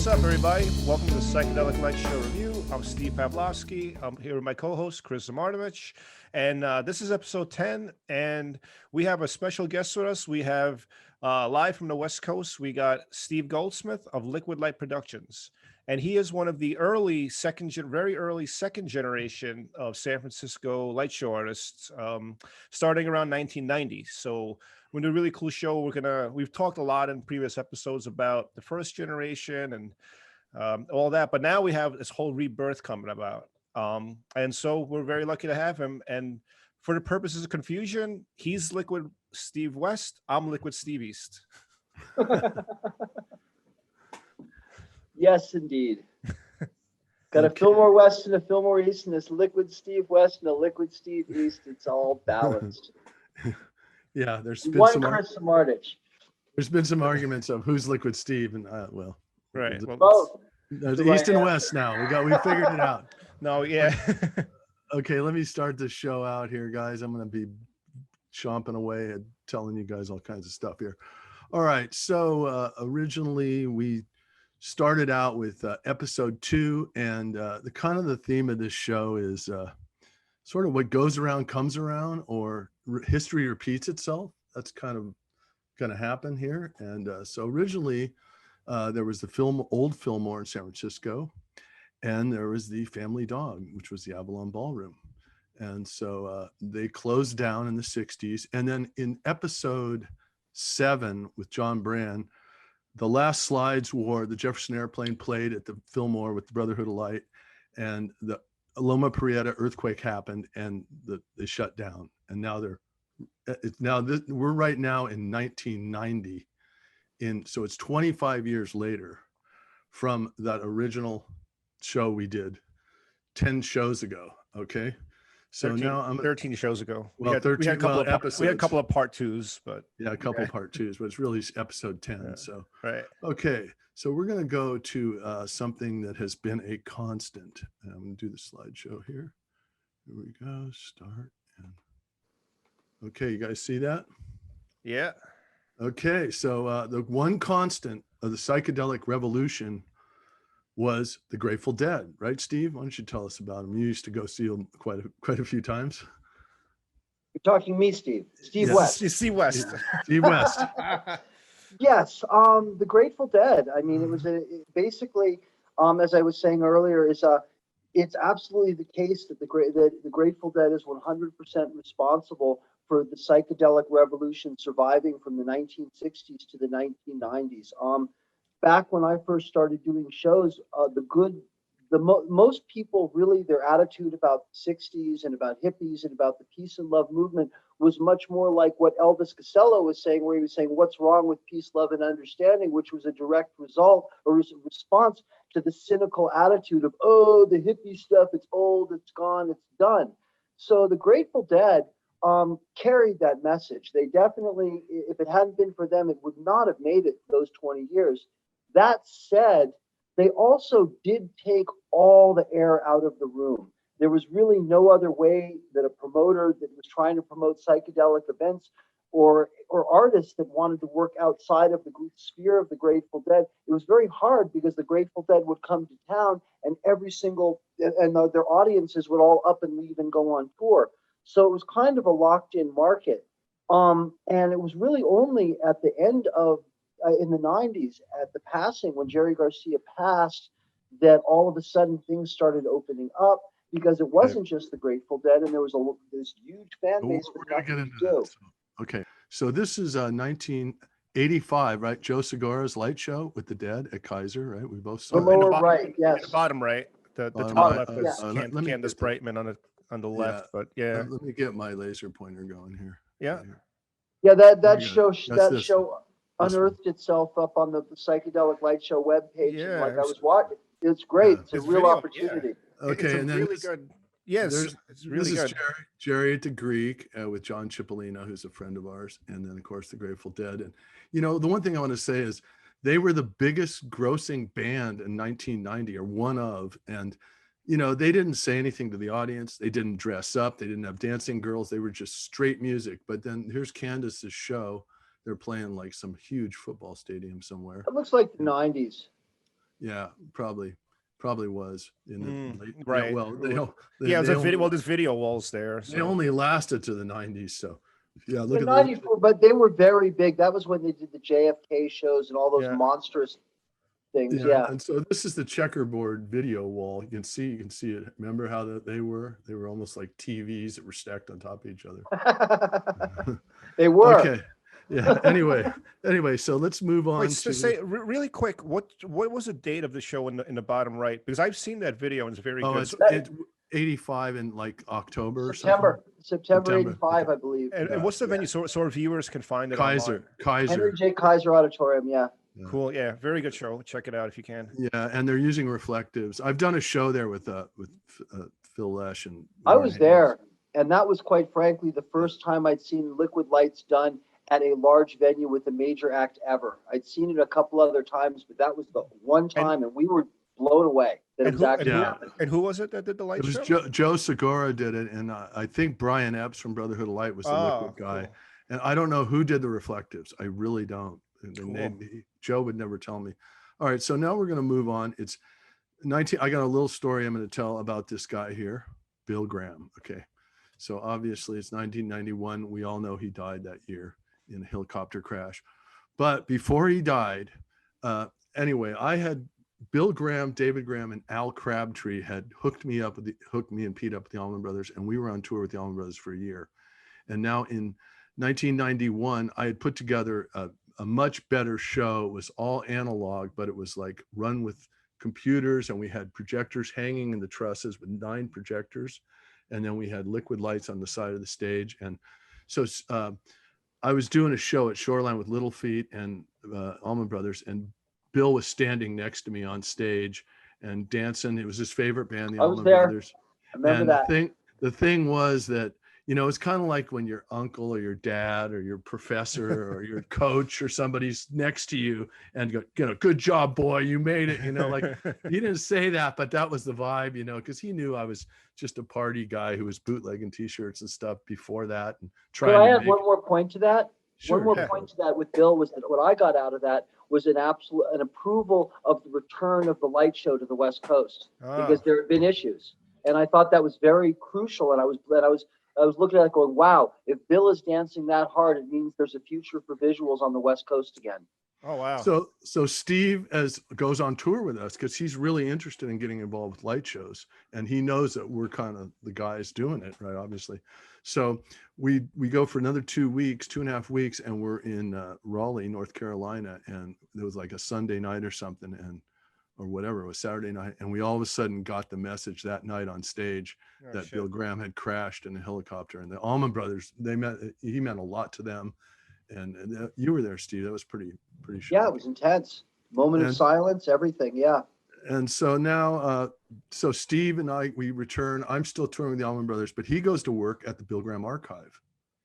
What's up, everybody? Welcome to the Psychedelic Light Show Review. I'm Steve Pavlovsky. I'm here with my co-host, Chris Zamartovich. And this is episode 10, and we have a special guest with us. We have, live from the West Coast, we got Steve Goldsmith of Liquid Light Productions. And he is one of the very early second generation of San Francisco light show artists, starting around 1990. So we're doing a really cool show. We've talked a lot in previous episodes about the first generation and all that, but now we have this whole rebirth coming about. And so we're very lucky to have him. And for the purposes of confusion, he's Liquid Steve West. I'm Liquid Steve East. Yes, indeed. Got a Fillmore West and a Fillmore East, and this Liquid Steve West and a Liquid Steve East. It's all balanced. Yeah, there's been One Chris Martich. There's been some arguments of who's Liquid Steve, and Right. Both. There's East and West now. We figured it out. No, yeah. Okay, let me start this show out here, guys. I'm going to be chomping away and telling you guys all kinds of stuff here. All right, so originally we started out with episode 2, and the theme of this show is sort of what goes around comes around, or history repeats itself. That's kind of going to happen here. And so originally there was the old Fillmore in San Francisco, and there was the Family Dog, which was the Avalon Ballroom. And so they closed down in the 60s. And then in episode 7 with John Brand, the last slides were the Jefferson Airplane played at the Fillmore with the Brotherhood of Light, and the Loma Prieta earthquake happened, and they shut down. And now we're right now in 1990. So it's 25 years later from that original show we did 10 shows ago. Okay. So 13, now I'm 13 shows ago. Well, we had a couple of episodes. We had a couple of part 2s, but yeah, a couple part 2s, but it's really episode 10. Yeah. So right. okay, so we're going to go to something that has been a constant. I'm going to do the slideshow here. Here we go. Start. And okay, you guys see that? Yeah. Okay, so the one constant of the psychedelic revolution was the Grateful Dead, right, Steve? Why don't you tell us about them? You used to go see them quite a few times. You're talking me, Steve. Steve Yes. West. Steve West. Yeah. Steve West. Yes, the Grateful Dead. I mean, it was basically, as I was saying earlier, it's absolutely the case that the Grateful Dead is 100% responsible for the psychedelic revolution surviving from the 1960s to the 1990s. Back when I first started doing shows, most people really, their attitude about the 60s and about hippies and about the peace and love movement was much more like what Elvis Costello was saying, where he was saying, what's wrong with peace, love, and understanding, which was a direct result or response to the cynical attitude of, oh, the hippie stuff, it's old, it's gone, it's done. So the Grateful Dead carried that message. They definitely, if it hadn't been for them, it would not have made it those 20 years. That said, they also did take all the air out of the room. There was really no other way that a promoter that was trying to promote psychedelic events or artists that wanted to work outside of the sphere of the Grateful Dead, it was very hard because the Grateful Dead would come to town and their audiences would all up and leave and go on tour. So it was kind of a locked-in market. And it was really only at the end of in the 90s, at the passing, when Jerry Garcia passed, that all of a sudden things started opening up, because it wasn't just the Grateful Dead, and there was this huge fan base. We're going to get into that. Okay, so this is 1985, right? Joe Segura's Light Show with the Dead at Kaiser, right? We both saw the lower bottom, right, yes. The bottom right. The Bottom top right. left is Candace get Brightman on the left, but yeah. Let me get my laser pointer going here. Yeah. Right here. Yeah, that show unearthed itself up on the Psychedelic Light Show webpage. Yeah, and like I was watching, it's great. Yeah. It's a real opportunity. Okay, it's and then really good. Yes, it's really this good. is Jerry at the Greek with John Cipollino, who's a friend of ours, and then of course the Grateful Dead. And the one thing I want to say is they were the biggest grossing band in 1990, or one of, and they didn't say anything to the audience. They didn't dress up. They didn't have dancing girls. They were just straight music. But then here's Candace's show. They're playing like some huge football stadium somewhere. It looks like the 90s. Yeah, probably was in the late, right. well, Yeah, it was they a video. Well, only, there's video walls there. they So only lasted to the 90s. So yeah, look In at the, 94, but they were very big. That was when they did the JFK shows and all those yeah, monstrous things. yeah. Yeah. And so this is the checkerboard video wall. You can see it. Remember how they were almost like TVs that were stacked on top of each other. They were. Okay. Yeah. Anyway, so let's move on wait. So to say really quick. What was the date of the show in the bottom right? Because I've seen that video and it's very good. it's 85 in like October or September September, 85, okay. I believe. And what's the venue so our viewers can find it something. online? Henry J. Kaiser Auditorium. Yeah. Yeah. Cool. Yeah, very good show. Check it out if you can. Yeah, and they're using reflectives. I've done a show there with Phil Lesh and I Warren was Haynes. there, and that was quite frankly the first time I'd seen liquid lights done at a large venue with a major act ever. I'd seen it a couple other times, but that was the one time, and we were blown away that it was actually happening. And who was it that did the light It was show? Joe Segura did it, and I think Brian Epps from Brotherhood of Light was the liquid guy. Cool. And I don't know who did the reflectives. I really don't. Cool. Joe would never tell me. All right, so now we're going to move on. It's 19. I got a little story I'm going to tell about this guy here, Bill Graham. Okay, so obviously it's 1991. We all know he died that year in a helicopter crash. But before he died, anyway, I had Bill Graham, David Graham, and Al Crabtree had hooked me and Pete up with the Allman Brothers, and we were on tour with the Allman Brothers for a year. And now in 1991, I had put together a much better show. It was all analog, but it was like run with computers, and we had projectors hanging in the trusses with 9 projectors. And then we had liquid lights on the side of the stage. And so I was doing a show at Shoreline with Little Feat and Allman Brothers, and Bill was standing next to me on stage and dancing. It was his favorite band, the Allman Brothers. I remember that. The thing was that, you know, it's kind of like when your uncle or your dad or your professor or your coach or somebody's next to you and go, you know, good job, boy, you made it. You know, like he didn't say that, but that was the vibe, you know, because he knew I was just a party guy who was bootlegging T-shirts and stuff before that. And trying Could I to add make... one more point to that? Sure, one more point to that with Bill was that what I got out of that was an approval of the return of the light show to the West Coast because there had been issues, and I thought that was very crucial. And I was looking at it going, wow, if Bill is dancing that hard, it means there's a future for visuals on the West Coast again. Oh, wow. So Steve goes on tour with us because he's really interested in getting involved with light shows, and he knows that we're kind of the guys doing it, right? Obviously. So we go for another 2.5 weeks, and we're in Raleigh, North Carolina, and it was like a Sunday night or something, or whatever, it was Saturday night, and we all of a sudden got the message that night on stage that Bill Graham had crashed in a helicopter. And the Allman Brothers, he meant a lot to them. And you were there, Steve. That was pretty shocking. Yeah, it was intense. Moment of silence, everything. Yeah. And so now, so Steve and I, we return. I'm still touring with the Allman Brothers, but he goes to work at the Bill Graham Archive,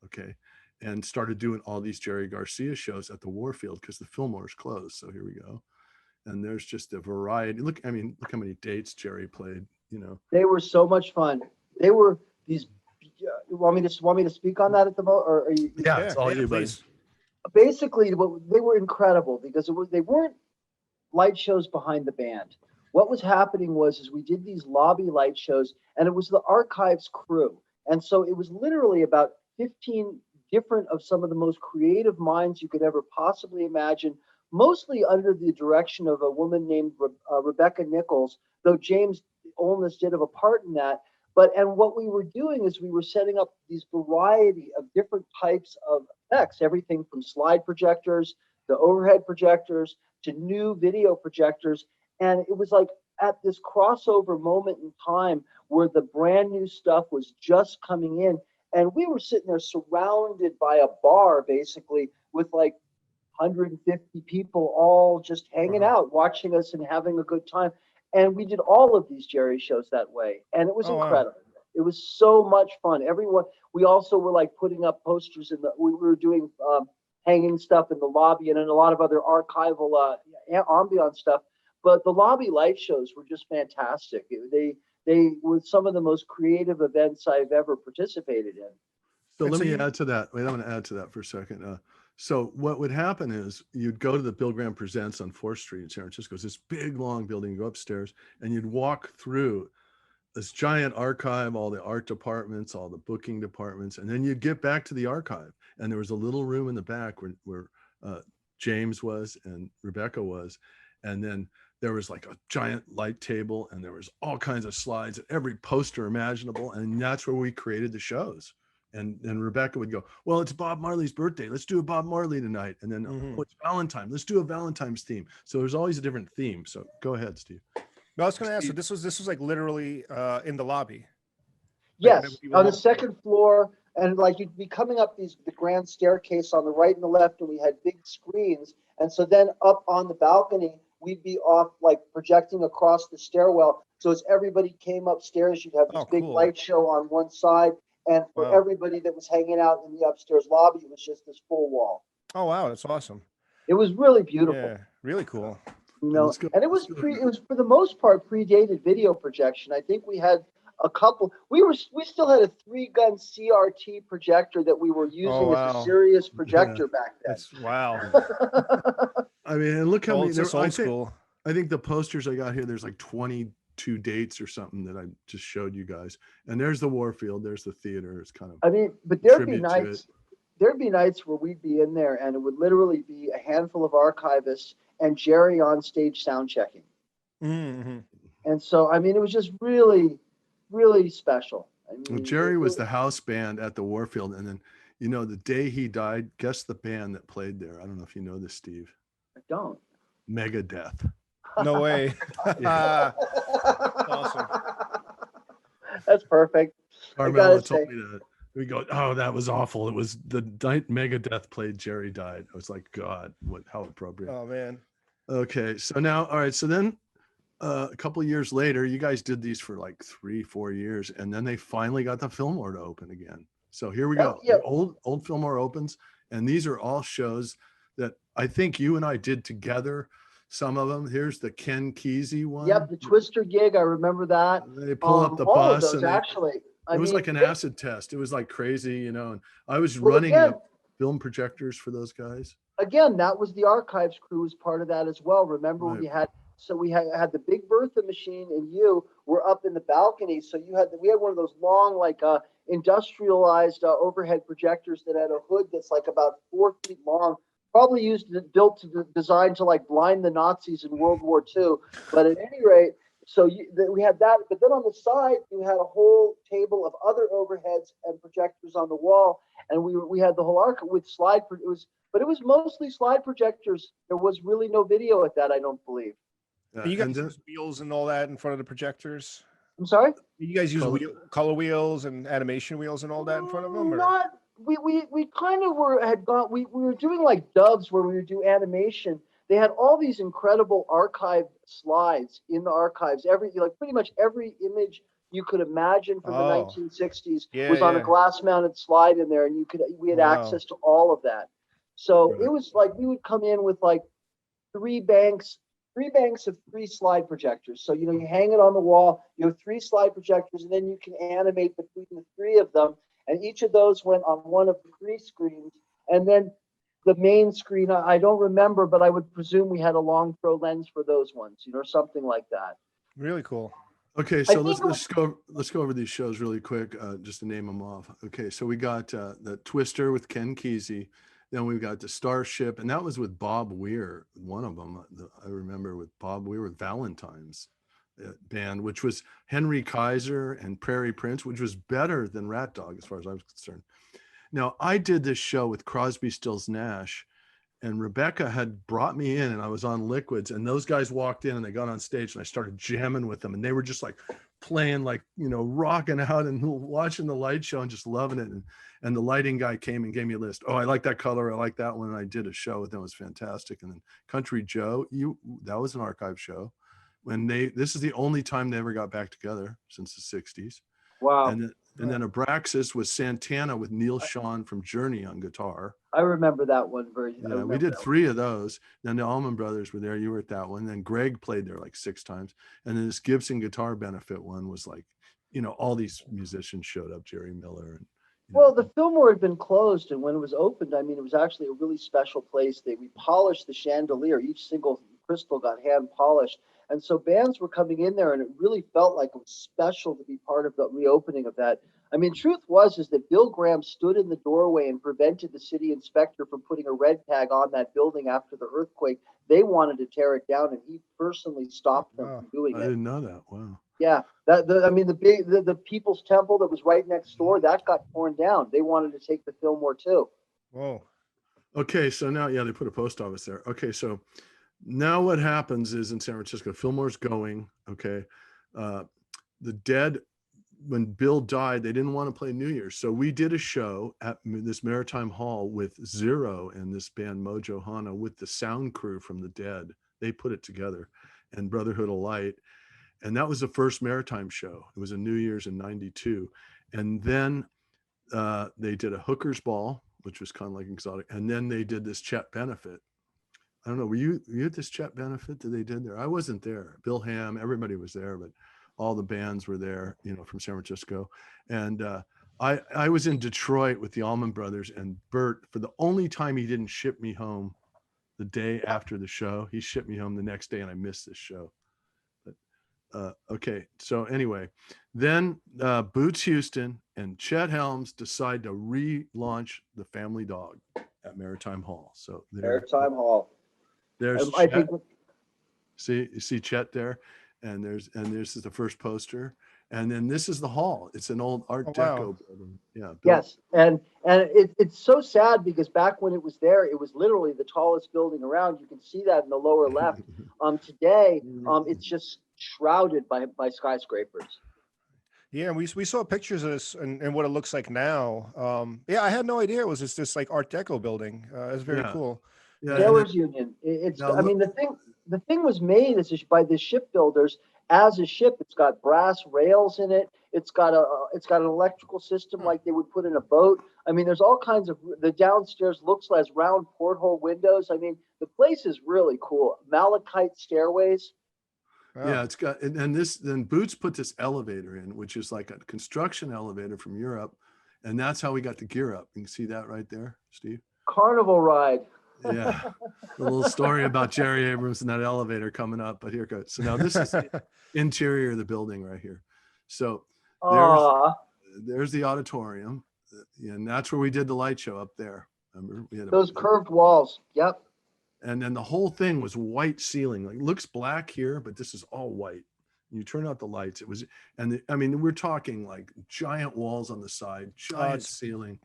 okay, and started doing all these Jerry Garcia shows at the Warfield because the Fillmore's closed. So here we go. And there's just a variety. Look how many dates Jerry played, you know. They were so much fun. They were these. You want me to speak on that at the moment, or are you? Yeah, it's all you, buddy. Basically, they were incredible because they weren't light shows behind the band. What was happening was we did these lobby light shows, and it was the Archives crew, and so it was literally about 15 different of some of the most creative minds you could ever possibly imagine, mostly under the direction of a woman named Rebecca Nichols, though James Olness did have a part in that. And what we were doing is we were setting up these variety of different types of effects, everything from slide projectors to overhead projectors to new video projectors. And it was like at this crossover moment in time where the brand new stuff was just coming in. And we were sitting there surrounded by a bar, basically, with like 150 people all just hanging out, watching us and having a good time. And we did all of these Jerry shows that way. And it was incredible. Wow. It was so much fun. We also were like putting up posters we were doing hanging stuff in the lobby and in a lot of other archival ambiance stuff. But the lobby light shows were just fantastic. They were some of the most creative events I've ever participated in. So let me add to that. Wait, I'm going to add to that for a second. So what would happen is you'd go to the Bill Graham Presents on 4th Street in San Francisco. It's this big, long building. You go upstairs and you'd walk through this giant archive, all the art departments, all the booking departments, and then you'd get back to the archive. And there was a little room in the back where James was and Rebecca was. And then there was like a giant light table and there was all kinds of slides, every poster imaginable. And that's where we created the shows. And Rebecca would go, well, it's Bob Marley's birthday. Let's do a Bob Marley tonight. And then, oh, it's Valentine. Let's do a Valentine's theme. So there's always a different theme. So go ahead, Steve. No, I was going to ask. So this was like literally in the lobby. Yes, on the second floor, and like you'd be coming up the grand staircase on the right and the left, and we had big screens. And so then up on the balcony, we'd be off like projecting across the stairwell. So as everybody came upstairs, you'd have this big light show on one side. And for everybody that was hanging out in the upstairs lobby, it was just this full wall. Oh, wow. That's awesome. It was really beautiful. Yeah, really cool. You know, and it was for the most part predated video projection. I think we had a couple. We still had a 3-gun CRT projector that we were using as a serious projector back then. Wow. I mean, and look how many. I think the posters I got here, there's like 22 dates or something that I just showed you guys. And there's the Warfield, there's the theater. It's kind of. I mean, but there'd be nights. There'd be nights where we'd be in there, and it would literally be a handful of archivists and Jerry on stage sound checking. Mm-hmm. And so, I mean, it was just really, really special. I mean, well, Jerry was the house band at the Warfield. And then, you know, the day he died, guess the band that played there. I don't know if you know this, Steve. I don't. Megadeth. No way. Awesome. That's perfect. Carmela told me that. We go, oh, that was awful. It was the night Megadeth played, Jerry died. I was like, God, how appropriate. Oh, man. Okay, so now, all right, so then a couple of years later, you guys did these for like 3-4 years, and then they finally got the Fillmore to open again. So here we go. Yeah. The old Fillmore opens, and these are all shows that I think you and I did together. Some of them. Here's the Ken Kesey one. Yep, the Twister gig. I remember that. They pull up the all bus. Of those, actually. It was like an acid test. It was like crazy, you know. And I was running the film projectors for those guys. Again, that was the archives crew was part of that as well. Remember, we had the Big Bertha machine, and you were up in the balcony. So we had one of those long, like industrialized overhead projectors that had a hood that's like about 4 feet long. Probably designed to like blind the Nazis in World War II. But at any rate. So we had that, but then on the side you had a whole table of other overheads and projectors on the wall, and we had the whole arc with slide. But it was mostly slide projectors. There was really no video at that, I don't believe. You guys use wheels and all that in front of the projectors? I'm sorry? You guys use color wheels and animation wheels and all that in front of them? Or? Not. We kind of we were doing like dubs where we would do animation. They had all these incredible archive slides in the archives. Pretty much every image you could imagine from the 1960s was on a glass-mounted slide in there, and we had access to all of that. So it was like we would come in with like three banks of 3 slide projectors. So you hang it on the wall. You have 3 slide projectors, and then you can animate between the 3 of them. And each of those went on one of the 3 screens, and then. The main screen, I don't remember, but I would presume we had a long throw lens for those ones, something like that. Really cool. Okay, so let's go over these shows really quick, just to name them off. Okay, so we got the Twister with Ken Kesey, then we got the Starship, and that was with Bob Weir. One of them I remember with Bob Weir with Valentine's band, which was Henry Kaiser and Prairie Prince, which was better than Rat Dog as far as I was concerned. Now, I did this show with Crosby, Stills, Nash, and Rebecca had brought me in, and I was on liquids, and those guys walked in and they got on stage, and I started jamming with them, and they were just like playing, like, rocking out and watching the light show and just loving it. And the lighting guy came and gave me a list. Oh, I like that color. I like that one. And I did a show with them. It was fantastic. And then Country Joe, that was an archive show. This is the only time they ever got back together since the 60s. Wow. And then Abraxas was Santana with Neil Schon from Journey on guitar. I remember that one very. Yeah, we did 3 of those. Then the Allman Brothers were there. You were at that one. Then Greg played there like 6 times. And then this Gibson guitar benefit one was like, all these musicians showed up. Jerry Miller and Well, the Fillmore had been closed, and when it was opened, I mean, it was actually a really special place. We polished the chandelier; each single crystal got hand polished, and so bands were coming in there, and it really felt like it was special to be part of the reopening of that. I mean, truth was is that Bill Graham stood in the doorway and prevented the city inspector from putting a red tag on that building after the earthquake. They wanted to tear it down, and he personally stopped them from doing I it. didn't know that. Wow. Yeah, I mean, the People's Temple that was right next door, that got torn down. They wanted to take the Fillmore too. Whoa. Okay, so now, yeah, they put a post office there. Okay, so now what happens is in San Francisco, Fillmore's going. Okay, the Dead, when Bill died, they didn't want to play New Year's, so we did a show at this Maritime Hall with Zero and this band Mojo Hana with the sound crew from the Dead. They put it together, and Brotherhood of Light. And that was the first Maritime show. It was a New Year's in '92. And then they did a hookers ball, which was kind of like exotic. And then they did this Chet benefit. I don't know, were you at this Chet benefit that they did there? I wasn't there. Bill Ham, everybody was there, but all the bands were there, you know, from San Francisco. And I was in Detroit with the Allman Brothers, and Bert, for the only time he didn't ship me home the day after the show, he shipped me home the next day, and I missed this show. Okay, so anyway, then Boots Houston and Chet Helms decide to relaunch the Family Dog at Maritime Hall. So Maritime Hall. There's I Chet. think You see Chet there, and this is the first poster, and then this is the hall. It's an old Art Deco building. Yeah. Yes, and it's so sad because back when it was there, it was literally the tallest building around. You can see that in the lower left. Today, it's just shrouded by skyscrapers. Yeah, we saw pictures of this and what it looks like now. Yeah, I had no idea it was just this like Art Deco building. It's very cool. Yeah. Taylor's Union. I mean, the thing was made by the shipbuilders as a ship. It's got brass rails in it. It's got an electrical system like they would put in a boat. I mean, there's all kinds of, the downstairs looks like round porthole windows. I mean, the place is really cool. Malachite stairways. Wow. Yeah, it's got, and then Boots put this elevator in, which is like a construction elevator from Europe. And that's how we got the gear up. You can see that right there, Steve. Carnival ride. Yeah. A little story about Jerry Abrams and that elevator coming up, but here it goes. So now this is the interior of the building right here. So there's the auditorium, and that's where we did the light show up there. Remember, we had those curved walls. Yep. And then the whole thing was white ceiling. Like, it looks black here, but this is all white. You turn out the lights. It was, I mean, we're talking like giant walls on the side, giant ceiling.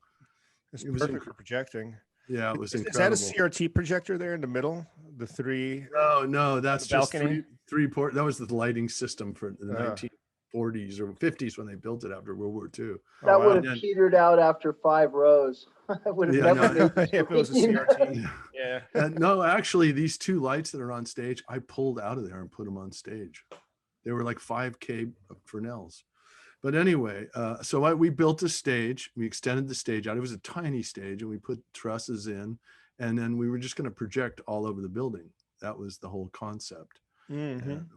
It's It was perfect for projecting. Yeah, it was Is incredible. that a CRT projector there in the middle? The three? No, that's just balcony? three port. That was the lighting system for the 1940s or 50s when they built it after World War II. That wow. would have petered out after 5 rows. I would have never made If it was a CRT. Yeah. No, actually, these 2 lights that are on stage, I pulled out of there and put them on stage. They were like 5K Fresnels. But anyway, so we built a stage. We extended the stage out. It was a tiny stage, and we put trusses in, and then we were just going to project all over the building. That was the whole concept,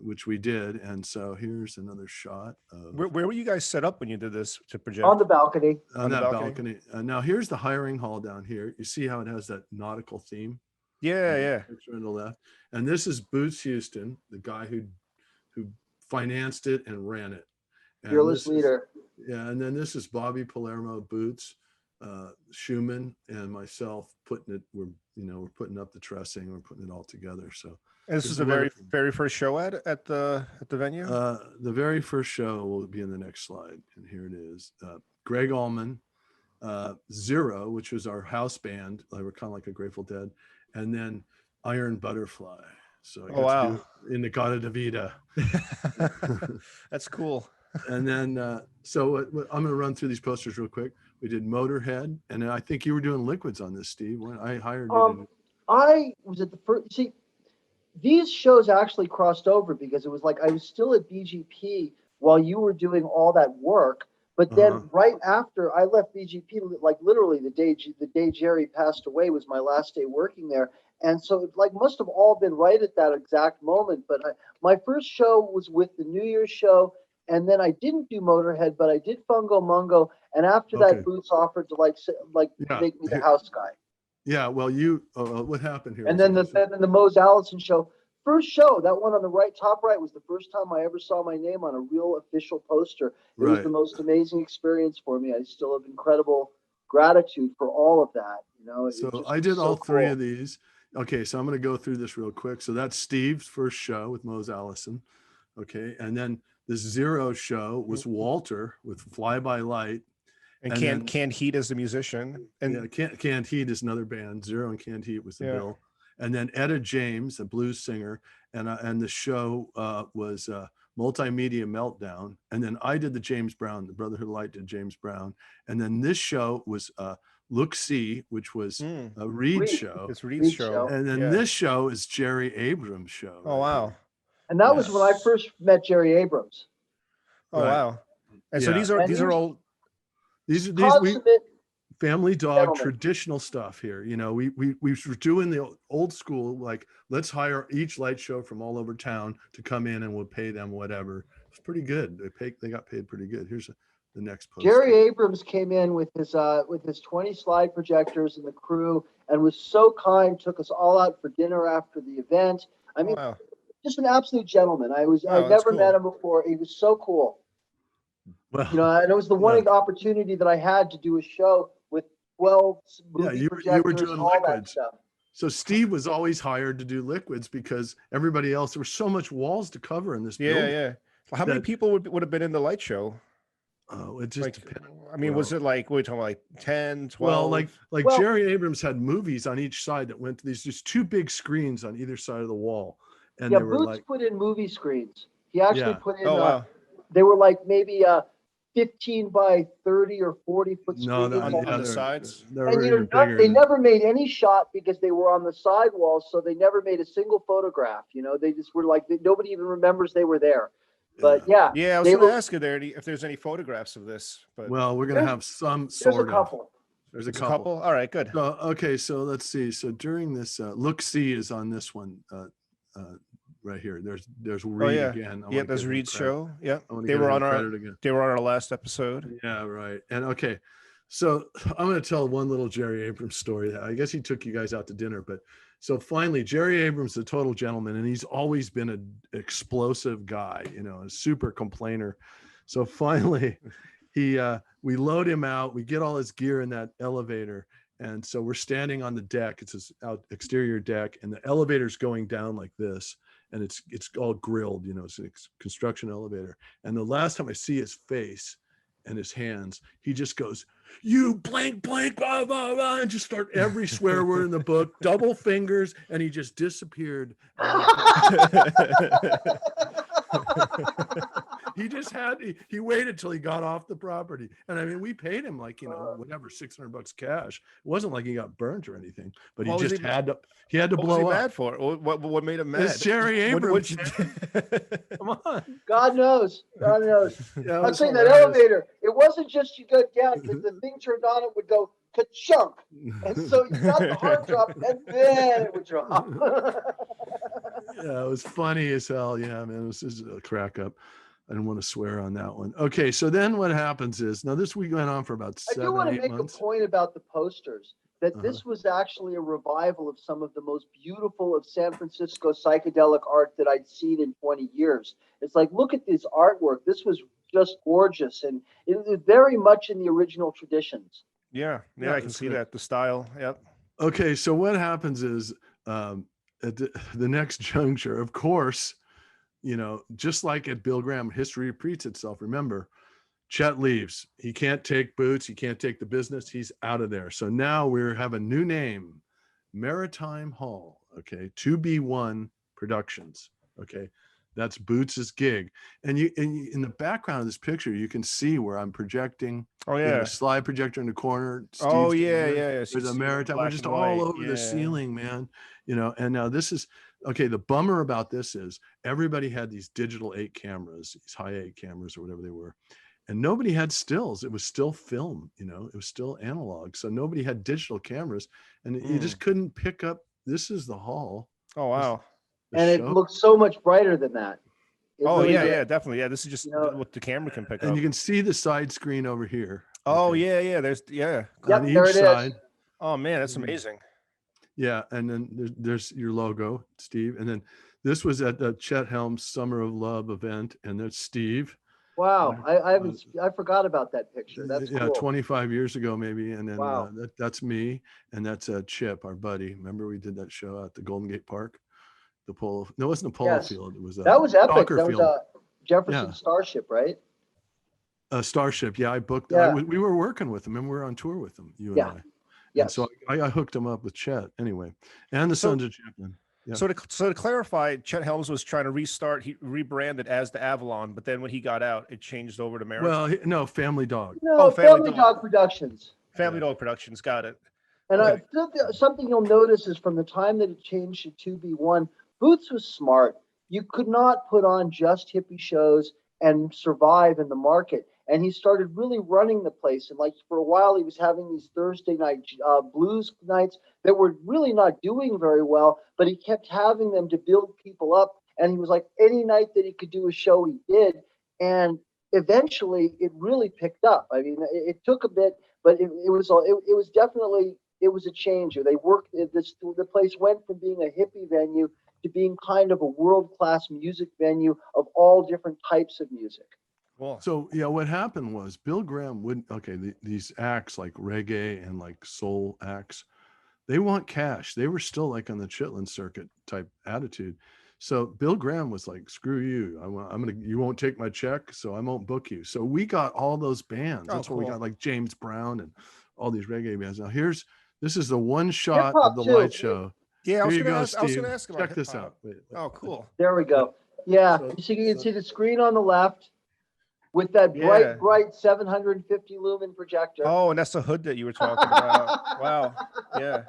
which we did. And so here's another shot. Where were you guys set up when you did this to project? On the balcony. On that balcony. Now here's the hiring hall down here. You see how it has that nautical theme? Yeah. Picture on the left. And this is Boots Houston, the guy who financed it and ran it. Fearless leader. And then this is Bobby Palermo, Boots, Schumann, and myself putting it. We're putting up the trussing. We're putting it all together. So and this is the very first show at the venue. The very first show will be in the next slide, and here it is. Greg Allman, Zero, which was our house band. They were kind of like a Grateful Dead, and then Iron Butterfly. So in the Gata de Vida. That's cool. And then, so I'm going to run through these posters real quick. We did Motorhead, and then I think you were doing liquids on this, Steve. When I hired you. I was at the first. See, these shows actually crossed over because it was like I was still at BGP while you were doing all that work. But then right after I left BGP, like literally the day Jerry passed away was my last day working there. And so it like must have all been right at that exact moment. But my first show was with the New Year's show. And then I didn't do Motorhead, but I did Fungo Mungo. And after Okay. that, Boots offered to Yeah. make me the house guy. Yeah. Well, what happened here? And is then that- the Mose Allison show, first show, that one on the right, top right, was the first time I ever saw my name on a real official poster. It was Right. the most amazing experience for me. I still have incredible gratitude for all of that. You know, it So just I was did so all three cool. of these. Okay, so I'm going to go through this real quick. So that's Steve's first show with Mose Allison. Okay, and then the Zero show was Walter with Fly By Light. And And then- Canned Heat as the musician. And Yeah, Canned Heat is another band. Zero and Canned Heat was the Yeah. bill. And then Etta James, a blues singer, and the show was Multimedia Meltdown. And then I did the James Brown, the Brotherhood of Light did James Brown. And then this show was Look See, which was a Reed Reed. show. it's Reed's Reed's show. show. And then Yeah. this show is Jerry Abrams' show. Oh, right wow. here. And that was when I Yes. first met Jerry Abrams. Oh, Right. wow. And so Yeah. these are And these he are was- all These Consummate. family dog Gentlemen. traditional stuff here. You know, we were doing the old school, like, let's hire each light show from all over town to come in and we'll pay them whatever. It's pretty good. They got paid pretty good. Here's the next post. Jerry Abrams came in with his 20 slide projectors and the crew, and was so kind. Took us all out for dinner after the event. I mean, wow. just an absolute gentleman. I Wow, that's never cool. met him before. He was so cool. Well, You know, and it was the one Yeah. opportunity that I had to do a show with 12 Yeah, movie you were projectors, doing all that liquids. stuff. so Steve was always hired to do liquids because everybody else, there was so much walls to cover in this Yeah, building. yeah. Well, how many That- people would have been in the light show? Oh, it just Like, depends. I mean, was well- it like, what are we talking about, like 10, 12? Well, like Well- Jerry Abrams had movies on each side that went to these just two big screens on either side of the wall. And Yeah, they were Boots like, put in movie screens. He actually Yeah. put in. Oh, wow. They were like maybe 15 by 30 or 40-foot screens. no, on all the they're- sides? They're And you even know, bigger they than- never made any shot because they were on the sidewalls, so they never made a single photograph. You know, they just were like, nobody even remembers they were there. But yeah, Yeah, I was they going to were- ask you there if there's any photographs of this. But Well, we're gonna There's- have some there's sort a of. couple. There's a there's a couple. couple. All right, good. So okay, so let's see. So during this, Look See is on this one, right here. There's Reed Oh, yeah. again. I Yeah, wanna that's give him Reed's credit. show. Yeah, I wanna they give were him on our credit again. they were on our last episode. Yeah, right. And okay, so I'm going to tell one little Jerry Abrams story. I guess he took you guys out to dinner, but so finally, Jerry Abrams is a total gentleman, and he's always been an explosive guy, you know, a super complainer. So finally, we load him out. We get all his gear in that elevator, and so we're standing on the deck. It's this exterior deck, and the elevator's going down like this, and it's all grilled, you know, it's a construction elevator. And the last time I see his face and his hands, he just goes, "You blank, blank, blah, blah, blah," and just start every swear word in the book, double fingers, and he just disappeared. He just he waited till he got off the property. And I mean, we paid him like, you know, whatever, $600 cash. It wasn't like he got burnt or anything, but What he was just he- had to What was he blow up. mad for? What made him mad? It's Jerry What- Abrams. what'd Come on. God knows. God knows. Yeah, it I'm was saying that hilarious. elevator, it wasn't just you go down, because the thing turned on, it would go ka-chunk. And so you got the hard drop, and then it would drop. Yeah, it was funny as hell. Yeah, man, it was just a crack up. I didn't want to swear on that one. Okay, so then what happens is, now this week went on for about I do want to 7-8 make months. a point about the posters, that Uh-huh. this was actually a revival of some of the most beautiful of San Francisco psychedelic art that I'd seen in 20 years. It's like, look at this artwork. This was just gorgeous, and it was very much in the original traditions. Yeah, Yeah, I can that's see great. that. The style. Yep. Okay, so what happens is at the next juncture, of course, you know, just like at Bill Graham, history repeats itself. Remember, Chet leaves. He can't take Boots. He can't take the business. He's out of there. So now we have a new name, Maritime Hall. Okay, 2B1 Productions. Okay, that's Boots's gig. And in the background of this picture, you can see where I'm projecting. Oh There's yeah. a slide projector in the corner. Oh Steve's yeah, doing yeah, it. yeah. So There's you a see Maritime. We're black just and all white, over the yeah. ceiling, man. You know, and now this is okay. The bummer about this is everybody had these digital 8 cameras, these high 8 cameras or whatever they were, and nobody had stills. It was still film, you know, it was still analog. So nobody had digital cameras, and you just couldn't pick up. This is the hall. Oh wow. the And it show. looks so much brighter than that. It Oh really yeah, did. yeah, definitely. Yeah, this is just You know, what the camera can pick And up. you can see the side screen over here. Oh Okay. yeah. Yeah. Yep, On there each it is. side. Oh man, that's Mhm. amazing. Yeah, and then there's your logo, Steve. And then this was at the Chet Helms Summer of Love event, and that's Steve. Wow, I Uh, haven't, I forgot about that picture. That's yeah, cool. 25 years ago maybe. And then Wow. that's me, and that's Chip, our buddy. Remember we did that show at the Golden Gate Park, the polo. No, it wasn't a polo Yes, field. It was that a was epic. soccer That was field. a Jefferson Yeah, Starship, right? a Starship. Yeah, I booked. Yeah, We were working with them, and we were on tour with them, you and yeah, I. And so yes. I hooked him up with Chet anyway, and the So Sons of Champlin. Yeah. so to clarify, Chet Helms was trying to restart. He rebranded as the Avalon, but then when he got out, it changed over to Maritime. Well, no, Family Dog. No, Family Family Dog. Dog Productions. Family Yeah. Dog Productions. Got it. And Okay. something you'll notice is from the time that it changed to 2B1, Boots was smart. You could not put on just hippie shows and survive in the market. And he started really running the place. And like for a while, he was having these Thursday night blues nights that were really not doing very well, but he kept having them to build people up. And he was like, any night that he could do a show, he did. And eventually, it really picked up. I mean, it took a bit, but it was definitely, it was a changer. They worked the place went from being a hippie venue to being kind of a world-class music venue of all different types of music. Cool. So yeah, what happened was Bill Graham wouldn't. Okay, these acts like reggae and like soul acts, they want cash. They were still like on the Chitlin circuit type attitude. So Bill Graham was like, "Screw you! You won't take my check, so I won't book you." So we got all those bands. Oh, That's what we cool. got, like James Brown and all these reggae bands. Now this is the one Hip shot hop of the too. light show. Yeah, Here you go, I was Steve. gonna ask about Check this hip-hop. out. Wait. Oh, cool. There we go. Yeah, So- you can so- see the screen on the left with that Yeah. bright 750 lumen projector. Oh, and that's the hood that you were talking about. Wow. Yeah.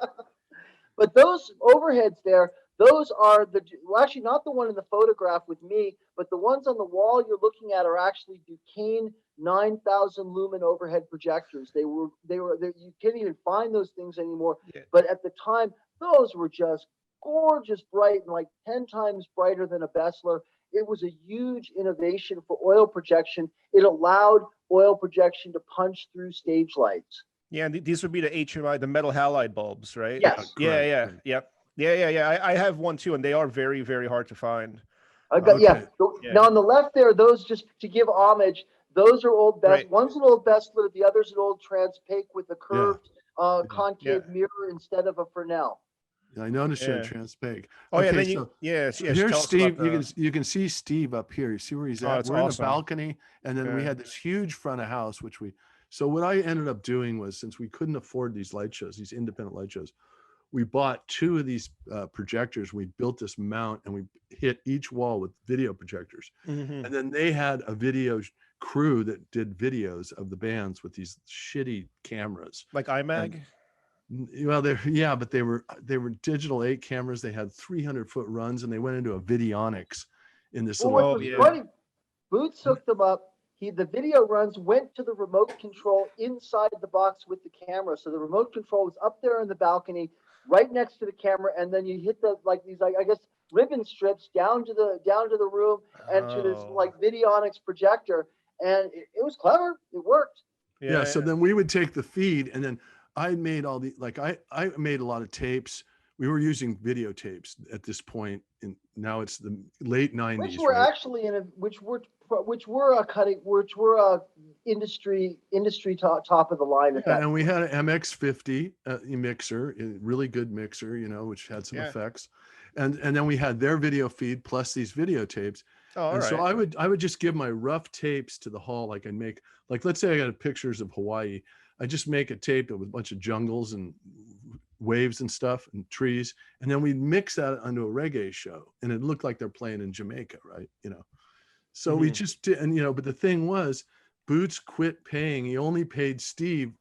But those overheads there, those are well, actually not the one in the photograph with me, but the ones on the wall you're looking at are actually Duquesne 9,000 lumen overhead projectors. You can't even find those things anymore. Yeah. But at the time, those were just gorgeous bright and like 10 times brighter than a Bessler. It was a huge innovation for oil projection. It allowed oil projection to punch through stage lights. Yeah, and these would be the HMI, the metal halide bulbs, right? Yes. Yeah. Correct. Yeah. I have one too, and they are very, very hard to find. I got, yeah. Okay. Now on the left there, those just to give homage, those are old best. Right. One's an old Bessler, the other's an old Transpaque with a curved concave Yeah. mirror instead of a Fresnel. I noticed you Yeah. had Transpaque. Oh yeah, Okay, then so yes. here's tell us Steve. about You can see Steve up here. You see where he's Oh, at? that's We're in awesome. a balcony, and then we Yeah. had this huge front of house, so what I ended up doing was, since we couldn't afford these light shows, these independent light shows, we bought two of these projectors. We built this mount, and we hit each wall with video projectors. Mhm. And then they had a video crew that did videos of the bands with these shitty cameras. Like iMag. Well, but they were digital 8 cameras. They had 300-foot runs, and they went into a Vidionics in this Well, little. what was yeah. funny, Boots hooked them up. The video runs went to the remote control inside the box with the camera. So the remote control was up there in the balcony, right next to the camera, and then you hit these I guess ribbon strips down to the room and to this Oh. like Vidionics projector, and it was clever. It worked. Yeah. So then we would take the feed, and then I made all the I made a lot of tapes. We were using videotapes at this point, and now it's the late 90s. Which were right? actually which were a industry top of the line at that. And we had an MX50 mixer, a really good mixer, which had some Yeah. effects, and then we had their video feed plus these videotapes. Oh, all And right. so I would just give my rough tapes to the hall. Like I'd make, let's say I got pictures of Hawaii. I just make a tape with a bunch of jungles and waves and stuff and trees. And then we'd mix that onto a reggae show, and it looked like they're playing in Jamaica. Right. So we Mhm. just did, and but the thing was, Boots quit paying. He only paid Steve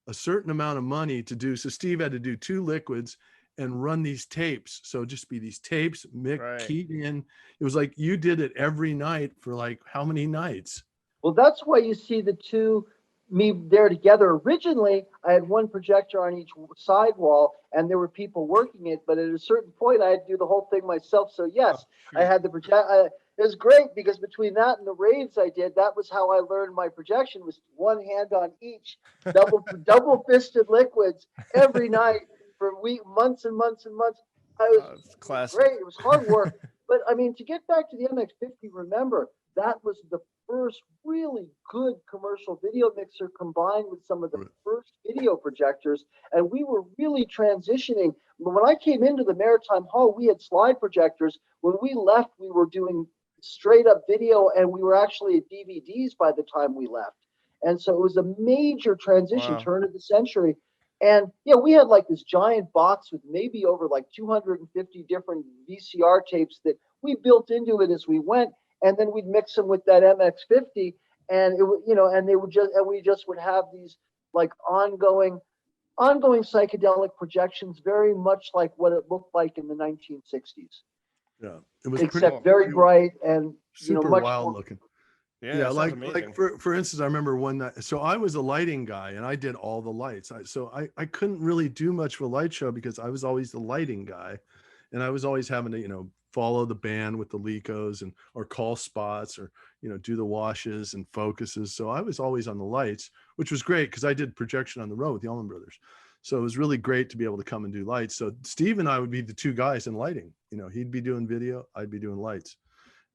a certain amount of money to do. So Steve had to do 2 liquids and run these tapes. So it'd just be these tapes, Right. keyed in. It was like you did it every night for like how many nights? Well, that's why you see the two me there together. Originally, I had one projector on each side wall, and there were people working it. But at a certain point, I had to do the whole thing myself. So yes, Oh, I had the project. It was great because between that and the raves I did, that was how I learned my projection, was one hand on each, double fisted liquids every night for months and months and months. It's classic. Great. It was hard work. But I mean, to get back to the MX50, remember, that was the first really good commercial video mixer combined with some of the first video projectors. And we were really transitioning. When I came into the Maritime Hall, we had slide projectors. When we left, we were doing straight up video, and we were actually at DVDs by the time we left. And so it was a major transition, turn of the century. And yeah, we had like this giant box with maybe over like 250 different VCR tapes that we built into it as we went, and then we'd mix them with that MX50, and it would, and we just would have these like ongoing psychedelic projections, very much like what it looked like in the 1960s. Yeah, it was except very bright and super much wild more looking. Yeah, like for instance, I remember one night. So I was a lighting guy, and I did all the lights. I couldn't really do much of a light show because I was always the lighting guy, and I was always having to follow the band with the lecos or call spots or do the washes and focuses. So I was always on the lights, which was great because I did projection on the road with the Allman Brothers. So it was really great to be able to come and do lights. So Steve and I would be the two guys in lighting. He'd be doing video, I'd be doing lights.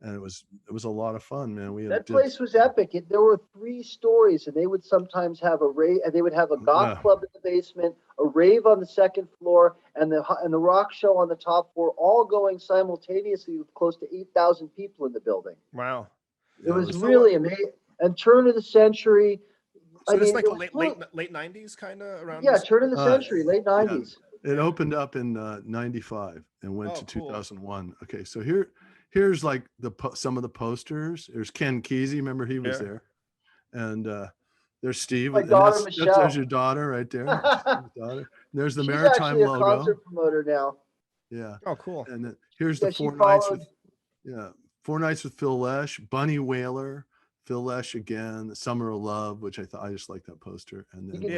And it was a lot of fun, man. That place was epic. There were 3 stories, and they would sometimes have a rave, and they would have a goth club in the basement, a rave on the 2nd floor, and the rock show on the top floor, all going simultaneously with close to 8,000 people in the building. Wow. It was really amazing. And turn of the century. So it's like late 90s kind of around. Yeah, turn of the century, late 90s. Yeah. It opened up in 95 and went to 2001. Okay, so here's like some of the posters. There's Ken Kesey, remember he was there, and there's Steve. My daughter Michelle. There's your daughter right there. There's the Maritime actually a logo. Concert promoter now. Yeah. Oh, cool. And then here's the 4 nights with 4 nights with Phil Lesh, Bunny Whaler, Phil Lesh again, The Summer of Love, which I just like that poster. And then you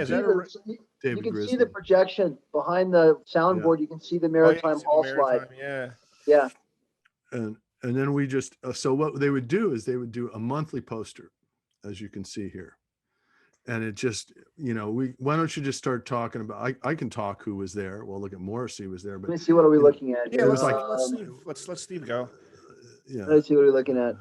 can see the projection behind the soundboard. You can see the Maritime Hall slide. Yeah. And then we just so what they would do is they would do a monthly poster, as you can see here. And it just, why don't you just start talking about, I can talk who was there. Well, look at Morrissey was there, but let me see, what are we looking at? Yeah, it was like let's Steve go. Yeah. Let's see what we're looking at.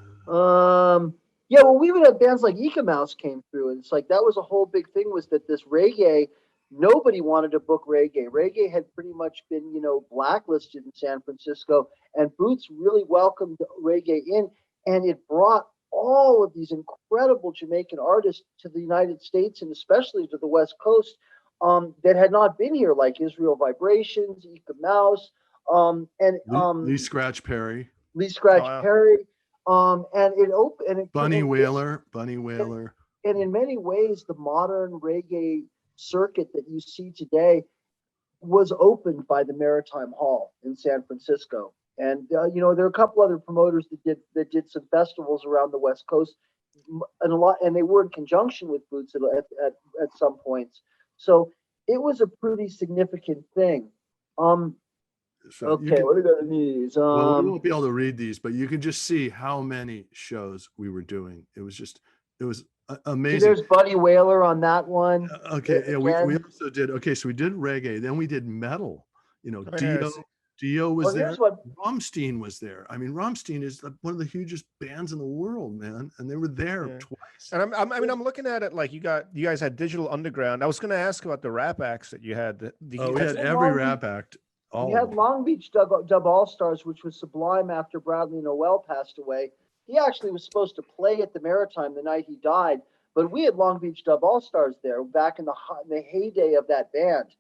Yeah, well, we would have bands like Ika Mouse came through, and it's like that was a whole big thing, was that this reggae, nobody wanted to book reggae. Reggae had pretty much been, blacklisted in San Francisco, and Boots really welcomed reggae in, and it brought all of these incredible Jamaican artists to the United States, and especially to the West Coast, that had not been here, like Israel Vibrations, Ika Mouse, and Lee Scratch Perry. Perry. And it opened, and Bunny Whaler. And in many ways, the modern reggae circuit that you see today was opened by the Maritime Hall in San Francisco. And there are a couple other promoters that did some festivals around the West Coast, and they were in conjunction with Boots at some points. So it was a pretty significant thing. Okay, what are we gonna need? Well, we won't be able to read these, but you can just see how many shows we were doing. It was amazing. See, there's Buddy Whaler on that one. Okay, yeah, we also did. Okay, so we did reggae, then we did metal. Dio was there. Rammstein was there. I mean, Rammstein is one of the hugest bands in the world, man, and they were there twice. And I'm looking at it like you guys had Digital Underground. I was going to ask about the rap acts that you had. We had every rap act. We had Long Beach Dub All Stars, which was sublime after Bradley Noel passed away. He actually was supposed to play at the Maritime the night he died, but we had Long Beach Dub All Stars there back in the heyday of that band.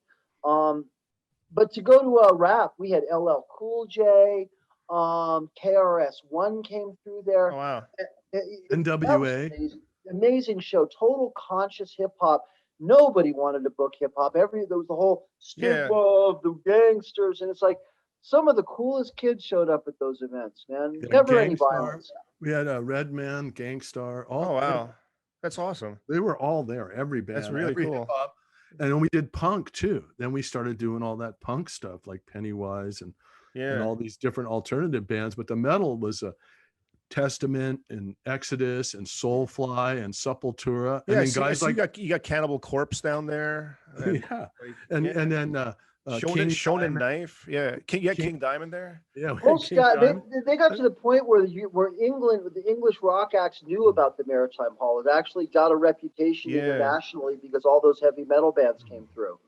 But to go to rap, we had LL Cool J, KRS-One came through there. Oh, wow. NWA. Amazing show, total conscious hip hop. Nobody wanted to book hip hop. There was the whole stigma of the gangsters, and it's like some of the coolest kids showed up at those events, man. Never any violence. We had Redman, Gangstar. Oh wow, that's awesome. They were all there. Every band. That's really cool. Hip-hop. And then we did punk too. Then we started doing all that punk stuff like Pennywise and all these different alternative bands. But the metal was Testament and Exodus and Soulfly and Sepultura. Yeah, And then guys like you got Cannibal Corpse down there. And, yeah, like, and yeah. and then Shonen Diamond. Knife. Yeah, King Diamond there. Yeah, we had Most King guys, Diamond. they got to the point where the English rock acts knew about the Maritime Hall. It actually got a reputation Yeah. internationally because all those heavy metal bands came through.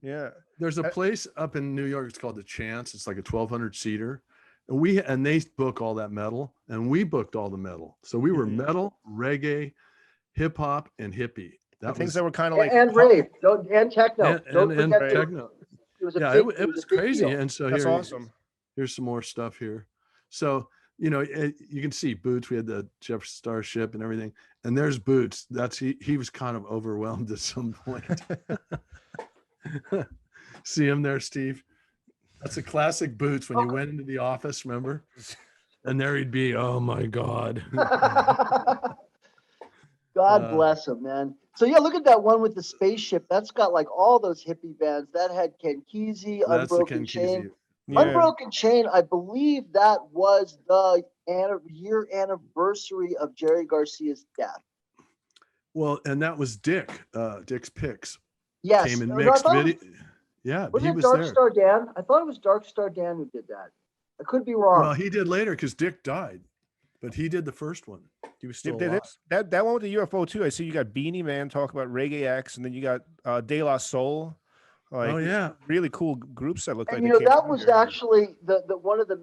Yeah. There's a place up in New York. It's called the Chance. It's like a 1,200 seater, and they book all that metal, and we booked all the metal. So we were Mhm. metal, reggae, hip hop, and hippie. The things that were kind of like and rave, and techno. Don't and forget techno. it was a Yeah, big, it was a big crazy. deal. And so that's awesome. here's some more stuff here. So you can see Boots. We had the Jefferson Starship and everything, and there's Boots. He was kind of overwhelmed at some point. See him there, Steve? That's a classic Boots when you went into the office, remember? And there he'd be, oh my God. God bless him, man. So yeah, look at that one with the spaceship. That's got like all those hippie bands. That had Ken Kesey, That's the Unbroken Ken Chain. Kesey. Yeah. Unbroken Chain, I believe that was the year anniversary of Jerry Garcia's death. Well, and that was Dick's Picks. Yes. Came in No, I mixed thought it video. Yeah, was he it was Dark there. Star Dan? I thought it was Dark Star Dan who did that. I could be wrong. Well, he did later because Dick died, but he did the first one. He was still alive. That one with the UFO too. I see you got Beanie Man talk about Reggae X, and then you got De La Soul. Like, Oh yeah, really cool groups that look and like you they know came that through was here. actually the one of the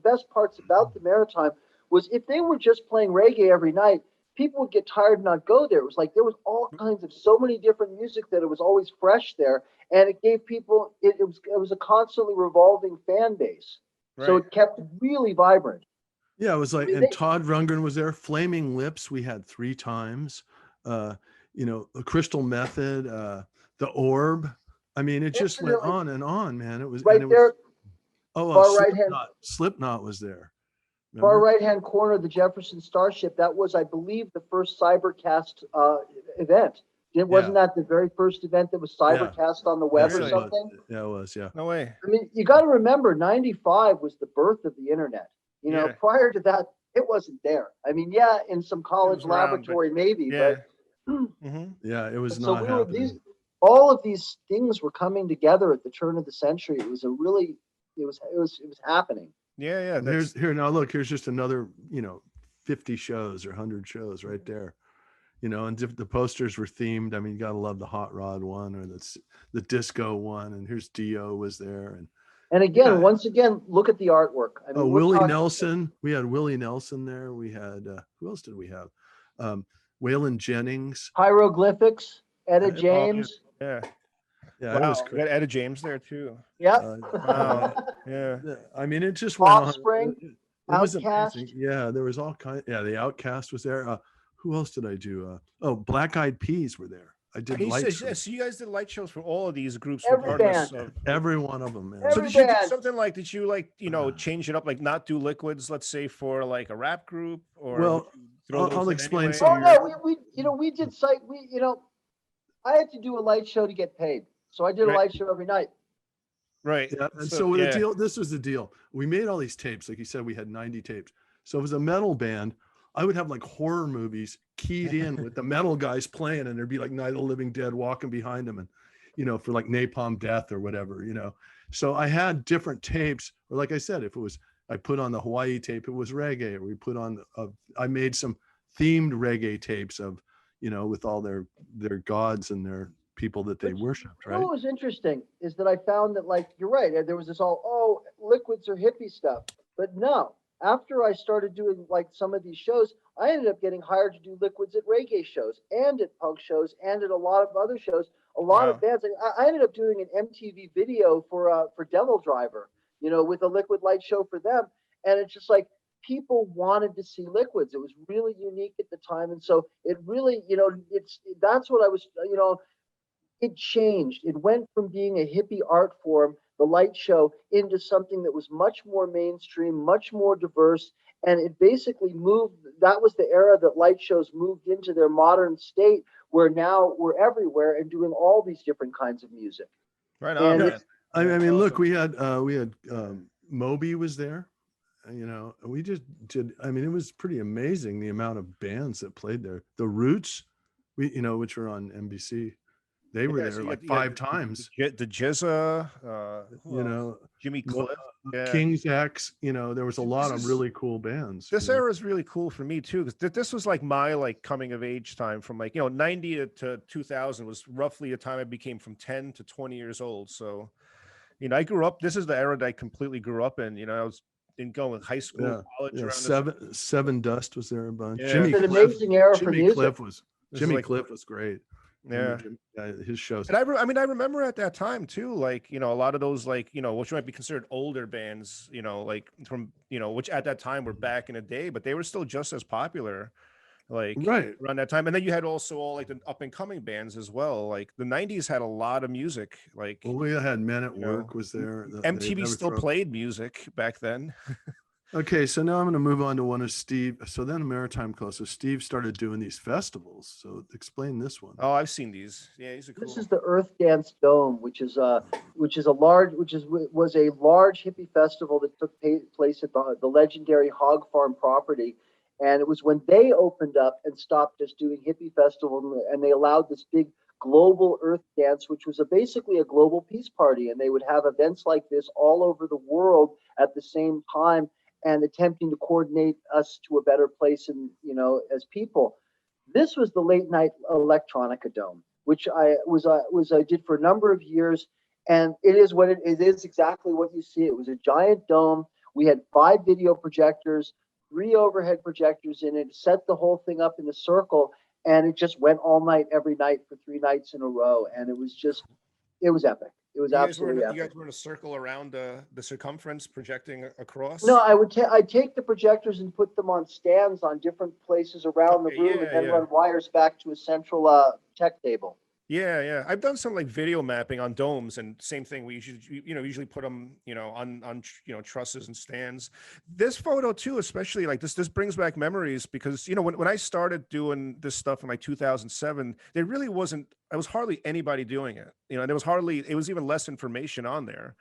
best parts about the Maritime was if they were just playing reggae every night, people would get tired and not go there. It was like there was all kinds of so many different music that it was always fresh there, and it gave people it was a constantly revolving fan base, so Right. it kept it really vibrant. yeah. It was like, I mean, and Todd Rundgren was there. Flaming Lips, we had 3 times. The Crystal Method, the Orb. I mean, it just went Definitely. on and on, man. It was Right and it was, there, oh, far right hand. Slipknot was there. Far Remember? right hand corner of the Jefferson Starship. That was, I believe, the first Cybercast event. Wasn't that the very first event that was Cybercast on the web Yes, or it something? was. Yeah, it was. Yeah. No way. I mean, you got to remember, 95 was the birth of the internet. Yeah. Prior to that, it wasn't there. I mean, yeah, in some college was around, laboratory, maybe, Yeah. but Mhm. Yeah, it was so not happening. all of these things were coming together at the turn of the century. It was it was happening. Yeah. And here's just another 50 shows or 100 shows right there, and the posters were themed. I mean, you gotta love the hot rod one or the disco one, and here's Dio was there, And again, Yeah. once again, look at the artwork. I mean, we're Willie talking- Nelson. We had Willie Nelson there. We had who else did we have? Waylon Jennings. Hieroglyphics, Etta Yeah. James. Yeah. Yeah, it Wow. was We got Etta James there too. Yep. Wow. Yeah. I mean, it just went Offspring, on. It was Outkast. amazing. Yeah, there was all kinds. Yeah, the Outcast was there. Who else did I do? Black Eyed Peas were there. I did lights. So you guys did light shows for all of these groups, Every regardless band. of. Every one of them, man. Every So did you do band. something like? Did you change it up, like not do liquids, let's say for like a rap group, or Well, would you throw those I'll in explain anyway? some Oh of no, we did site. I had to do a light show to get paid, so I did a Right. light show every night. Right. Yeah, and so the deal. This was the deal. We made all these tapes. Like you said, we had 90 tapes. So it was a metal band. I would have like horror movies keyed in with the metal guys playing, and there'd be like Night of the Living Dead walking behind them, and for like Napalm Death or whatever. So I had different tapes, or like I said, if it was I put on the Hawaii tape, it was reggae. Or we put on I made some themed reggae tapes of with all their gods and their people that they worshipped, You right? know what was interesting is that I found that, like, you're right. There was this liquids are hippie stuff, but no. After I started doing like some of these shows, I ended up getting hired to do liquids at reggae shows and at punk shows and at a lot of other shows. A lot of bands. I ended up doing an MTV video for Devil Driver, with a liquid light show for them, and it's just like people wanted to see liquids. It was really unique at the time, and so it really, that's what I was, it changed. It went from being a hippie art form, the light show, into something that was much more mainstream, much more diverse. And it basically moved. That was the era that light shows moved into their modern state, where now we're everywhere and doing all these different kinds of music. Right on, And man. I mean, look, we had Moby was there, you know, we just did. I mean, it was pretty amazing the amount of bands that played there. The Roots, which were on NBC, they were Yeah, there so like you had five times. the Jizza, who You else? know, Jimmy Cliff. Yeah. King's X. There was a lot This of is really cool bands. this era is really cool for me too, because this was like my like coming of age time from like 90 to 2000 was roughly a time I became from 10 to 20 years old. So I grew up. This is the era that I completely grew up in. I was in going high school, Yeah, college yeah. around this. Seven Dust was there a bunch. Yeah. Jimmy It's an Cliff. amazing era for Jimmy music. Cliff was This is Jimmy like Cliff was great. yeah. His shows. And I mean, I remember at that time too, like, a lot of those, like, which might be considered older bands, like from, which at that time were back in the day, but they were still just as popular, like Right. around that time. And then you had also all like the up and coming bands as well. Like the 90s had a lot of music, like Well, we had Men at you know, Work was there. MTV still played music back then. Okay, so now I'm going to move on to one of Steve. So then Maritime Hall. So Steve started doing these festivals. So explain this one. Oh, I've seen these. Yeah, these are cool. This is the Earth Dance Dome, which was a large hippie festival that took place at the legendary Hog Farm property. And it was when they opened up and stopped just doing hippie festival, and they allowed this big global Earth Dance, which was basically a global peace party. And they would have events like this all over the world at the same time, and attempting to coordinate us to a better place, and as people. This was the late night Electronica Dome, which I did for a number of years, and it is exactly what you see. It was a giant dome. We had 5 video projectors, 3 overhead projectors in it, set the whole thing up in a circle, and it just went all night, every night for 3 nights in a row, and it was epic. It was absolutely epic. You guys were in a circle around the circumference, projecting across? No, I'd take the projectors and put them on stands on different places around the room, and then run wires back to a central tech table. Yeah. I've done some like video mapping on domes, and same thing. We usually put them, on trusses and stands. This photo too, especially like this brings back memories, because when I started doing this stuff in like 2007, there really wasn't. There was hardly anybody doing it. There was it was even less information on there.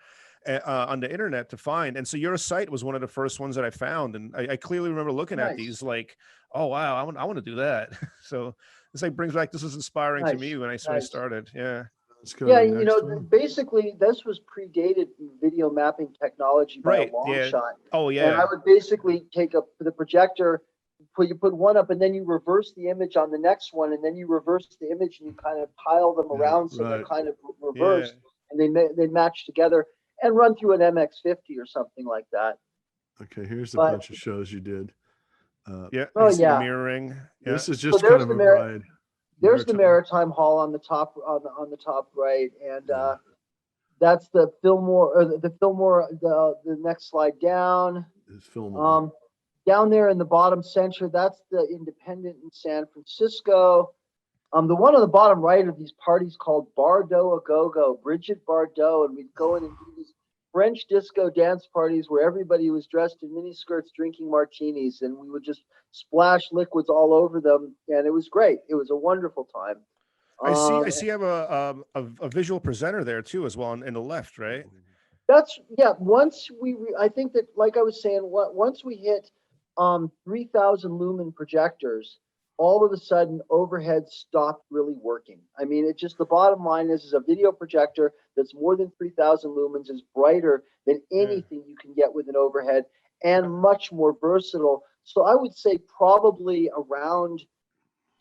On the internet to find. And so your site was one of the first ones that I found, and I clearly remember looking at these like, oh wow, I want to do that. So this like brings back, this was inspiring to me when I started. Yeah. Basically this was predated video mapping technology by a long shot. Oh yeah. And I would basically take the projector, you put one up, and then you reverse the image on the next one, and then you reverse the image, and you kind of pile them around so they're kind of reversed, and they match together, and run through an MX50 or something like that. Okay, here's a bunch of shows you did. Mirroring. Yeah. This is just kind of a ride. There's the Maritime Hall on the top right, and that's the Fillmore, or the Fillmore. The next slide down. Is Fillmore. Down there in the bottom center, that's the Independent in San Francisco. The one on the bottom right of these parties called Bardot a Go-Go, Bridget Bardot, and we'd go in and do these French disco dance parties where everybody was dressed in miniskirts drinking martinis, and we would just splash liquids all over them, and it was great. It was a wonderful time. I see you have a visual presenter there too as well in the left, right? Once I think that, like I was saying, once we hit 3,000 lumen projectors, all of a sudden overhead stopped really working. I mean, it just, the bottom line is a video projector that's more than 3,000 lumens is brighter than anything you can get with an overhead, and much more versatile. So I would say probably around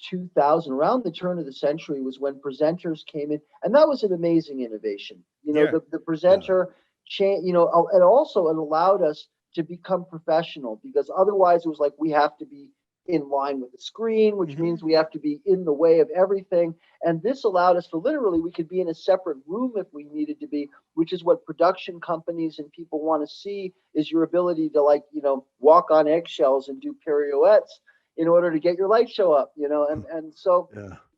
2000, around the turn of the century, was when presenters came in, and that was an amazing innovation. The presenter it also allowed us to become professional, because otherwise it was like we have to be in line with the screen, which means we have to be in the way of everything. And this allowed us to we could be in a separate room if we needed to be, which is what production companies and people want to see, is your ability to walk on eggshells and do pirouettes in order to get your light show up, and so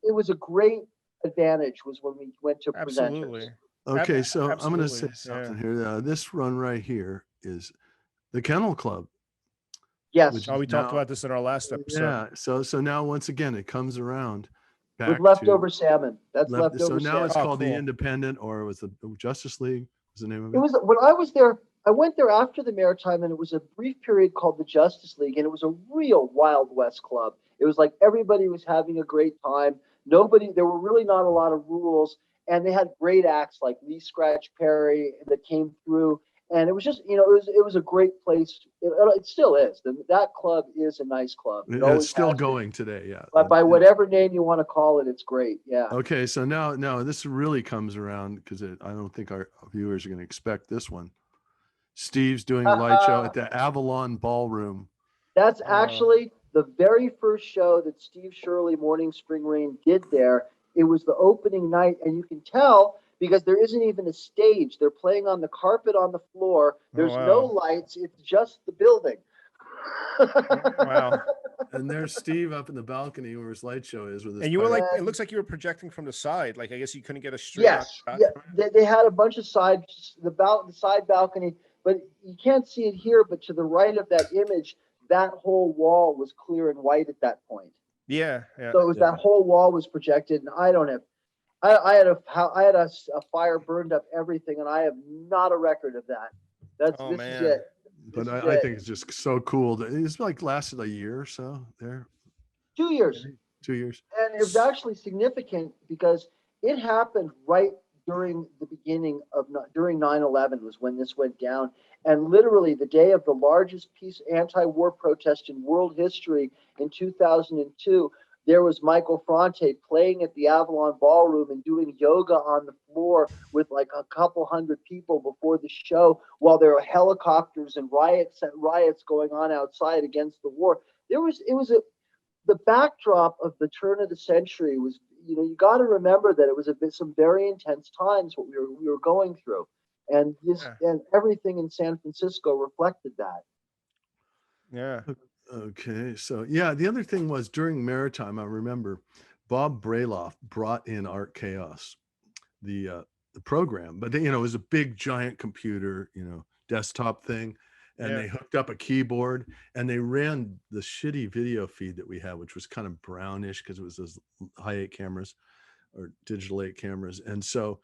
it was a great advantage was when we went to presenters. Okay, so I'm going to say something here. This run right here is the Kennel Club. Yes. We talked about this in our last episode. Yeah. So now once again it comes around back with leftover salmon. That's leftover. So now salmon. it's called the Independent, or was the Justice League? Was the name of it? It was when I was there. I went there after the Maritime, and it was a brief period called the Justice League, and it was a real Wild West club. It was like everybody was having a great time. There were really not a lot of rules, and they had great acts like Lee Scratch Perry that came through, and it was just, it was a great place. It still is. That club is a nice club. It Yeah, always it's still has been. going today. Yeah. But by whatever name you want to call it, it's great. Yeah. Okay, so now this really comes around because I don't think our viewers are going to expect this one. Steve's doing a light show at the Avalon Ballroom. That's actually the very first show that Steve Shirley, Morning Spring Rain, did there. It was the opening night, and you can tell because there isn't even a stage. They're playing on the carpet on the floor. There's no lights. It's just the building. Wow. And there's Steve up in the balcony where his light show is with his. And you were like, it looks like you were projecting from the side. Like, I guess you couldn't get a straight on shot. Yeah. They had a bunch of side balcony, but you can't see it here. But to the right of that image, that whole wall was clear and white at that point. Yeah. Yeah. So it was that whole wall was projected, and I had a fire burned up everything, and I have not a record of that. This is it. But I think it's just so cool. It's like lasted a year or so there. 2 years. 2 years. And it was actually significant because it happened right during the beginning of, during 9/11 was when this went down. And literally the day of the largest anti-war protest in world history in 2002, there was Michael Fronte playing at the Avalon Ballroom and doing yoga on the floor with like a couple hundred people before the show, while there were helicopters and riots going on outside against the war. The backdrop of the turn of the century was, you got to remember that it was some very intense times what we were going through, and and everything in San Francisco reflected that. Yeah. Okay, so yeah, the other thing was during Maritime, I remember Bob Brailoff brought in Art Chaos, the program, but it was a big giant computer, desktop thing, and they hooked up a keyboard and they ran the shitty video feed that we had, which was kind of brownish because it was those high 8 cameras or digital 8 cameras, and so.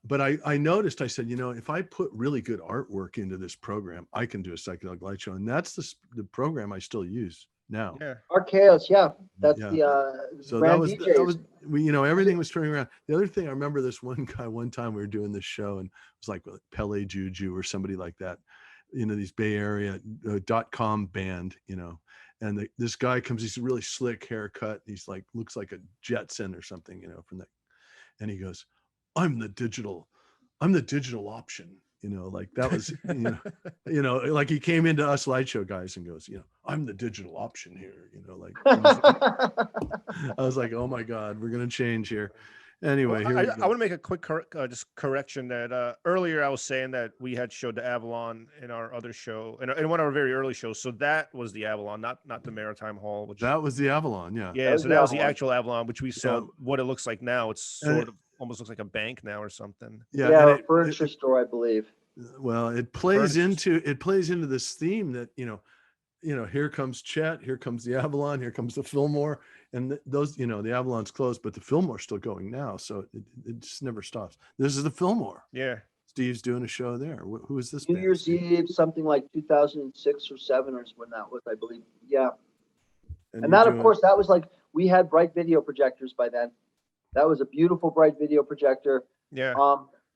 But I noticed, I said, if I put really good artwork into this program, I can do a psychedelic light show. And that's the program I still use now. Yeah. Art Chaos, that's so that was everything was turning around. The other thing, I remember this one guy, one time we were doing this show and it was like Pele Juju or somebody like that, these Bay Area .com band, and this guy comes, he's a really slick haircut. He's like, looks like a Jetson or something, from that. And he goes, I'm the digital option, like that was, like he came into us light show guys and goes, I'm the digital option here, like, I was like, oh my God, we're going to change here. Anyway, I want to make a quick correction that earlier I was saying that we had showed the Avalon in our other show, in one of our very early shows. So that was the Avalon, not the Maritime Hall. That was the Avalon, yeah. Yeah, so that was the actual Avalon, which we saw what it looks like now. It's sort of almost looks like a bank now or something. Yeah, a furniture store, I believe. Well, it plays into this theme that here comes Chet, here comes the Avalon, here comes the Fillmore, and those the Avalon's closed, but the Fillmore's still going now, so it just never stops. This is the Fillmore. Yeah, Steve's doing a show there. Who is this? New Year's Eve, something like 2006 or 7 or when that was, I believe. Yeah, and that of course that was like we had bright video projectors by then. That was a beautiful bright video projector. Yeah.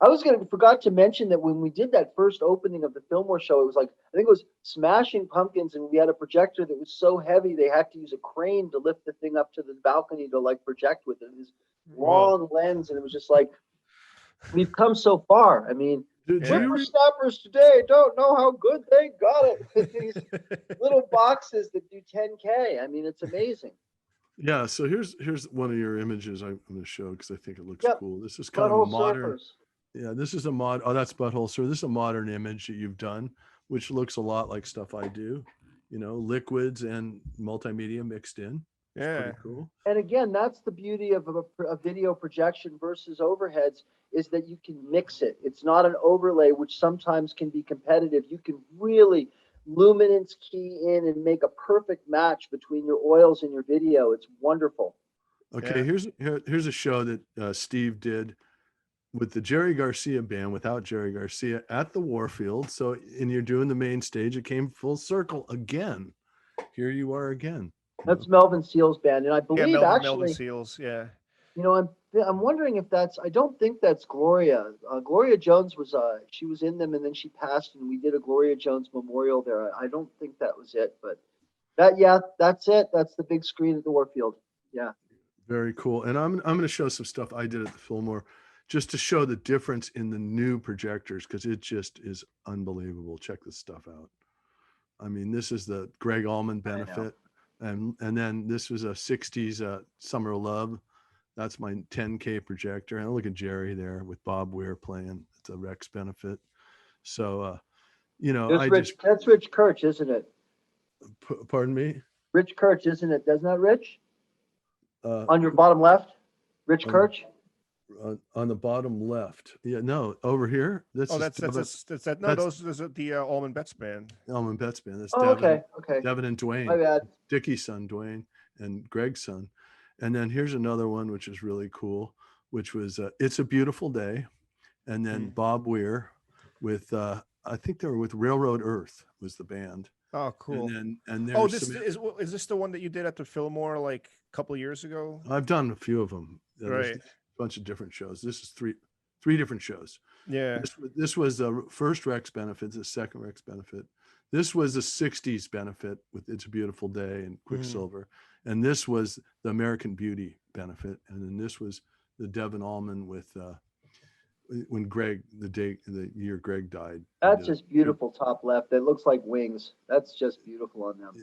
I forgot to mention that when we did that first opening of the Fillmore show, it was like, I think it was Smashing Pumpkins, and we had a projector that was so heavy they had to use a crane to lift the thing up to the balcony to like project with it. This long lens, and it was just like, we've come so far. I mean, whippersnappers today don't know how good they got it. These little boxes that do 10K. I mean, it's amazing. Yeah, so here's one of your images I'm going to show because I think it looks cool. This is kind of a modern. Surfers. Yeah, this is Oh, that's Butthole Surfer. This is a modern image that you've done, which looks a lot like stuff I do. Liquids and multimedia mixed in. Yeah, cool. And again, that's the beauty of a video projection versus overheads, is that you can mix it. It's not an overlay, which sometimes can be competitive. You can really luminance key in and make a perfect match between your oils and your video. It's wonderful. Okay, here's a show that Steve did with the Jerry Garcia band without Jerry Garcia at the Warfield. So, and you're doing the main stage. It came full circle again. Here you are again. That's Melvin Seals' band, and I Yeah, believe Melvin actually, Seals. Yeah. I'm wondering if that's. I don't think that's Gloria. Gloria Jones was. She was in them, and then she passed, and we did a Gloria Jones memorial there. I don't think that was it, but that's it. That's the big screen at the Warfield. Yeah. Very cool. And I'm going to show some stuff I did at the Fillmore just to show the difference in the new projectors, because it just is unbelievable. Check this stuff out. I mean, this is the Greg Allman benefit. And then this was a 60s Summer of Love. That's my 10K projector. And look at Jerry there with Bob Weir playing. It's a Rex benefit. So, That's Rich Kirch, isn't it? Pardon me? Rich Kirch, isn't it? Doesn't that Rich? On your bottom left, Rich Kirch. On the bottom left. Yeah, no, over here. That's that. No, those are the Allman Betts band. Allman Betts band. That's Devin, okay. Devin and Dwayne. My bad. Dickie's son, Dwayne, and Greg's son. And then here's another one, which is really cool, which was It's a Beautiful Day. And then Bob Weir with, I think they were with Railroad Earth was the band. Oh, cool. And is this the one that you did at the Fillmore like a couple of years ago? I've done a few of them. Right. A bunch of different shows. This is three different shows. Yeah. This was the first Rex benefit, the second Rex benefit. This was the 60s benefit with It's a Beautiful Day and Quicksilver. And this was the American Beauty benefit. And then this was the Devin Allman with when Greg, the year Greg died. That's just beautiful top left. That looks like wings. That's just beautiful on them.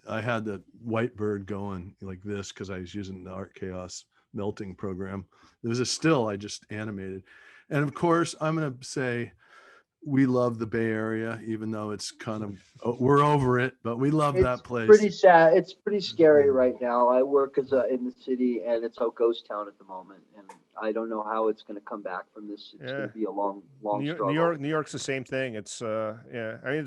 I had the white bird going like this because I was using the Art Chaos melting program. There was a still I just animated. And of course, I'm going to say we love the Bay Area, even though it's kind of, we're over it, but we love that place. It's pretty sad. It's pretty scary right now. I work in the city, and it's a ghost town at the moment. And I don't know how it's going to come back from this. It's going to be a long struggle. New York's the same thing. It's, I mean,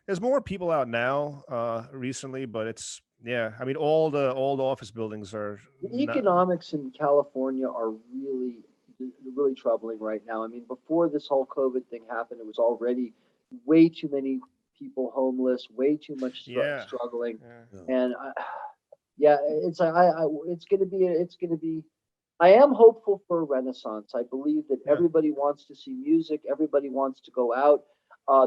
there's more people out now recently, but it's, I mean, all the old office buildings are. The economics in California are really troubling right now. I mean, before this whole COVID thing happened, it was already way too many people homeless, way too much struggling, and it's going to be. I am hopeful for a renaissance. I believe that everybody wants to see music. Everybody wants to go out.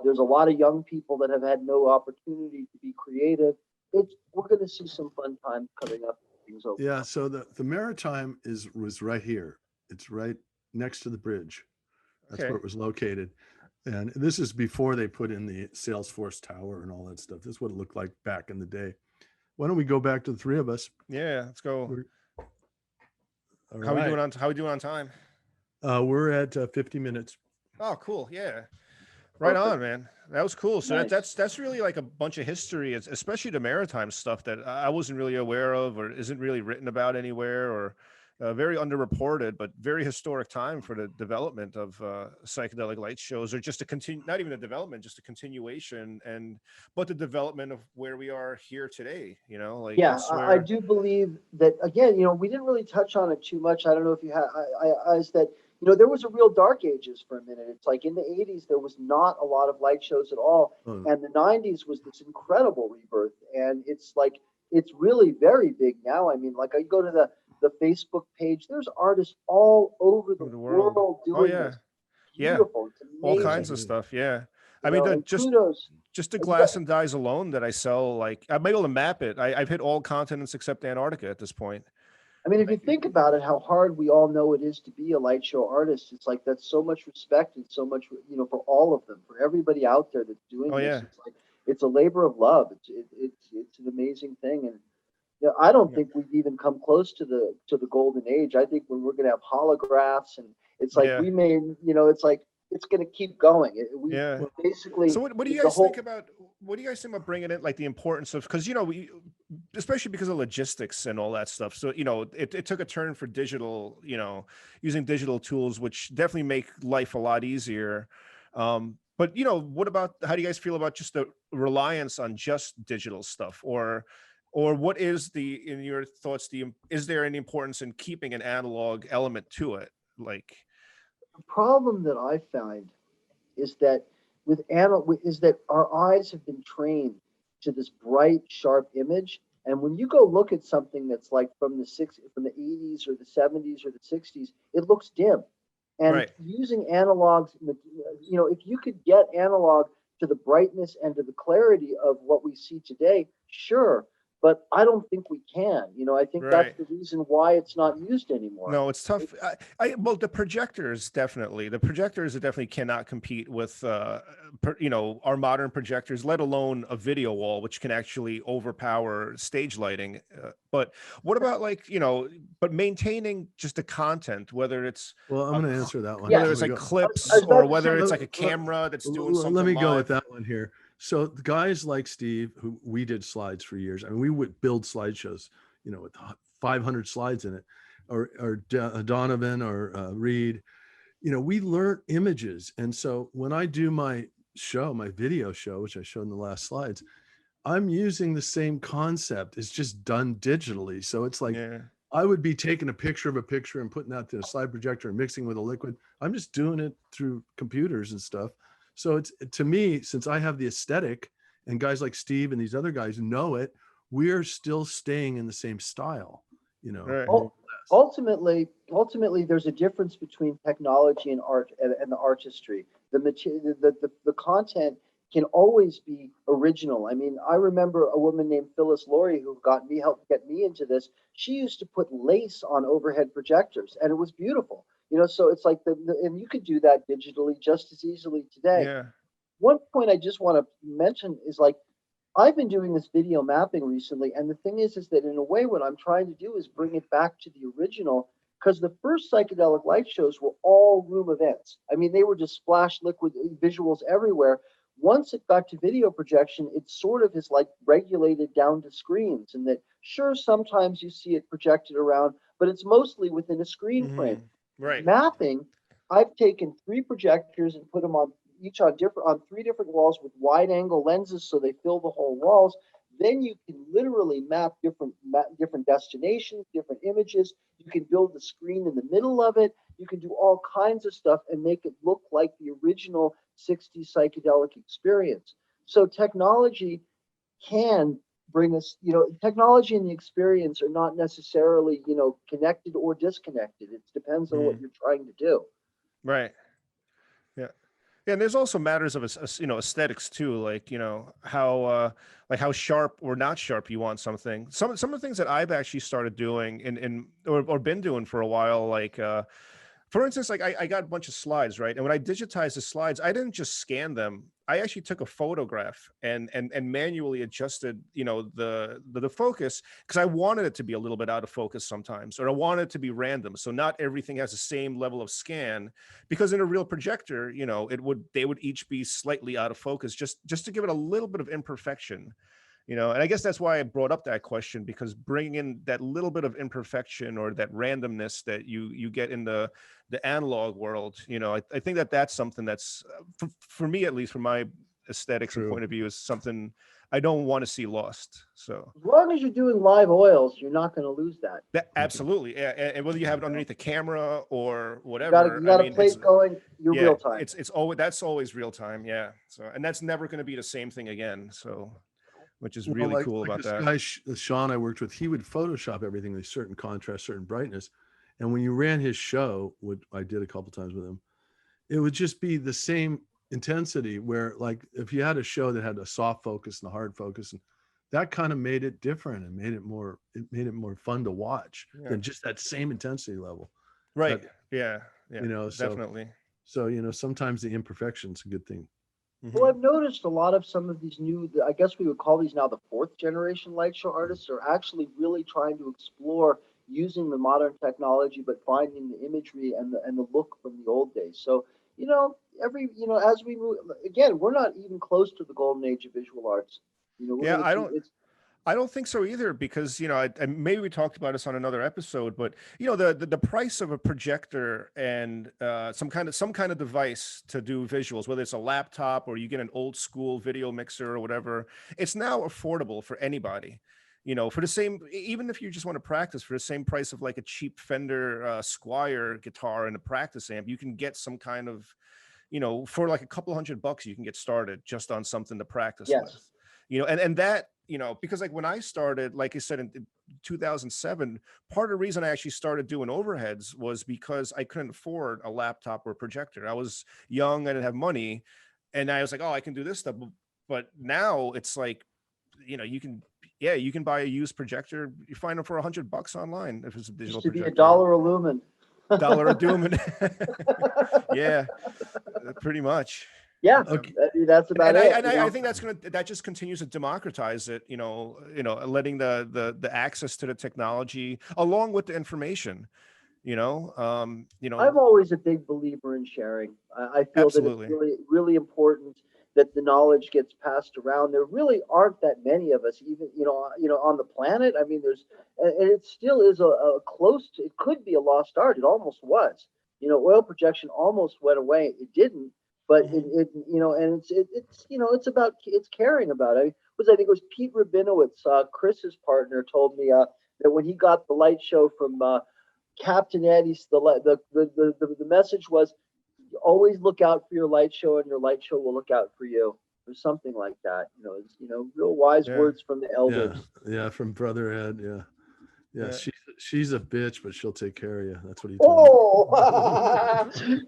There's a lot of young people that have had no opportunity to be creative. We're going to see some fun times coming up. Things open. Yeah. So the Maritime was right here. It's right next to the bridge. That's where it was located. And this is before they put in the Salesforce Tower and all that stuff. This is what it looked like back in the day. Why don't we go back to the three of us? Yeah, let's go. How we doing on time? We're at 50 minutes. Oh, cool. Yeah. Right on, man. That was cool. So Nice. that's really like a bunch of history, especially the maritime stuff that I wasn't really aware of or isn't really written about anywhere, or very underreported, but very historic time for the development of psychedelic light shows, or just not even a development, just a continuation, but the development of where we are here today, I do believe that, again, we didn't really touch on it too much. I don't know if you had, is that, there was a real dark ages for a minute. It's like in the 80s, there was not a lot of light shows at all. And the 90s was this incredible rebirth. And it's like, it's really very big now. I mean, like I go to the Facebook page, there's artists all over the world doing this. Beautiful. It's all kinds of stuff. Yeah. I mean, just the glass and dyes alone that I sell, like I'm able to map it. I've hit all continents except Antarctica at this point. I mean, if you think about it, how hard we all know it is to be a light show artist, it's like that's so much respect and so much, for all of them, for everybody out there that's doing this. Yeah. It's like it's a labor of love. It's an amazing thing, and I don't think we've even come close to the golden age. I think when we're going to have holographs, and it's like we may, it's like it's going to keep going. Basically. So what do you guys think about? What do you guys think about bringing in like the importance of, because we, especially because of logistics and all that stuff. So it took a turn for digital, using digital tools, which definitely make life a lot easier. But what about, how do you guys feel about just the reliance on just digital stuff, or what is in your thoughts, is there any importance in keeping an analog element to it? like? The problem that I find is that is that our eyes have been trained to this bright, sharp image. And when you go look at something that's like from the 80s or the 70s or the 60s, it looks dim. And Right. using analogs, if you could get analog to the brightness and to the clarity of what we see today, sure. But I don't think we can. I think that's Right. the reason why it's not used anymore. No, it's tough. Well, the projectors definitely cannot compete with, our modern projectors, let alone a video wall, which can actually overpower stage lighting. But what about but maintaining just the content, whether it's Well, I'm going to answer that one. Yeah. whether Let it's me like go. clips I was or about to whether say, it's like a camera that's doing something Let me go with live. that one here. So the guys like Steve, who we did slides for years. I mean, we would build slideshows, with 500 slides in it, or Donovan or Reed. We learn images, and so when I do my video show, which I showed in the last slides, I'm using the same concept. It's just done digitally. So it's like Yeah. I would be taking a picture of a picture and putting that to a slide projector and mixing with a liquid. I'm just doing it through computers and stuff. So it's, to me, since I have the aesthetic and guys like Steve and these other guys know it, we're still staying in the same style, Right. more or less. Ultimately, there's a difference between technology and art and the artistry. The material, the content can always be original. I mean, I remember a woman named Phyllis Laurie who helped get me into this. She used to put lace on overhead projectors, and it was beautiful. So it's like and you could do that digitally just as easily today. Yeah. One point I just want to mention is like I've been doing this video mapping recently, and the thing is that in a way, what I'm trying to do is bring it back to the original, because the first psychedelic light shows were all room events. I mean, they were just splash liquid visuals everywhere. Once it got to video projection, it sort of is like regulated down to screens, and that sure, sometimes you see it projected around, but it's mostly within a screen frame. Right. Mapping, I've taken 3 projectors and put them on each on 3 different walls with wide angle lenses so they fill the whole walls. Then you can literally map different destinations, different images. You can build the screen in the middle of it. You can do all kinds of stuff and make it look like the original 60s psychedelic experience. So technology can bring us, technology and the experience are not necessarily, connected or disconnected. It depends on what you're trying to do. Right. Yeah. Yeah, and there's also matters of aesthetics too, how sharp or not sharp you want something. Some of the things that I've actually started doing or been doing for a while, for instance, like I got a bunch of slides, right? And when I digitized the slides, I didn't just scan them. I actually took a photograph and manually adjusted, the focus, because I wanted it to be a little bit out of focus sometimes, or I wanted it to be random. So not everything has the same level of scan, because in a real projector, they would each be slightly out of focus, just to give it a little bit of imperfection. And I guess that's why I brought up that question, because bringing in that little bit of imperfection or that randomness that you get in the analog world, I think that's something that's, for me, at least from my aesthetics and point of view, is something I don't want to see lost. So as long as you're doing live oils, you're not going to lose that. Absolutely. Yeah. And whether you have it underneath the camera or whatever, You got a plate going, you're real time. That's always real time. Yeah. So, and that's never going to be the same thing again. So, which is really cool about this that. guy, Sean, I worked with, he would Photoshop everything with certain contrast, certain brightness. And when you ran his show, which I did a couple times with him, it would just be the same intensity, where like if you had a show that had a soft focus and a hard focus, and that kind of made it different and made it more fun to watch than just that same intensity level. Right. But, yeah. Definitely. So, sometimes the imperfection's a good thing. Well, I've noticed a lot of some of these new, I guess we would call these now the 4th generation light show artists, are actually really trying to explore using the modern technology, but finding the imagery and the look from the old days. So, as we move, again, we're not even close to the golden age of visual arts. Yeah, I don't think so either, because and maybe we talked about this on another episode, but the price of a projector and some kind of device to do visuals, whether it's a laptop or you get an old school video mixer or whatever, it's now affordable for anybody. for the same, even if you just want to practice for the same price of like a cheap Fender Squire guitar and a practice amp, you can get some kind of, for like a couple $100, you can get started just on something to practice with, and that, because like when I started, like I said, in 2007, part of the reason I actually started doing overheads was because I couldn't afford a laptop or projector. I was young, I didn't have money, and I was like, oh, I can do this stuff. But now it's like, you can buy a used projector. You find them for $100 online if it's a digital projector. Used to be $1 a lumen. $1 a lumen. Yeah, pretty much. Yeah, Okay. that's about it. I think that just continues to democratize it. Letting the access to the technology along with the information. I'm always a big believer in sharing. I feel Absolutely. that it's really, really important that the knowledge gets passed around. There really aren't that many of us, even on the planet. I mean, and it still is a close to, it could be a lost art. It almost was. Oil projection almost went away. It didn't, but and it's caring about it. I think it was Pete Rabinowitz, Chris's partner, told me that when he got the light show from Captain Eddie's, the message was, always look out for your light show, and your light show will look out for you, or something like that. Real wise words from the elders. Yeah, from Brother Ed. Yeah. She's a bitch, but she'll take care of you. That's what he told me.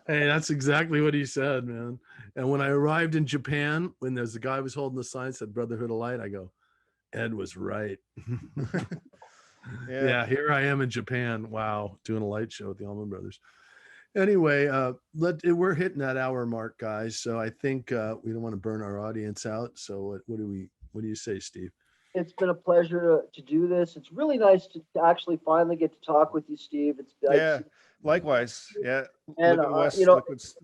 Hey, that's exactly what he said, man. And when I arrived in Japan, when there's a guy who was holding the sign said Brotherhood of Light, I go, Ed was right. Yeah, here I am in Japan. Wow, doing a light show with the Allman Brothers. Anyway, we're hitting that hour mark, guys. So I think we don't want to burn our audience out. So what do you say, Steve? It's been a pleasure to do this. It's really nice to actually finally get to talk with you, Steve. Likewise. Yeah. And West,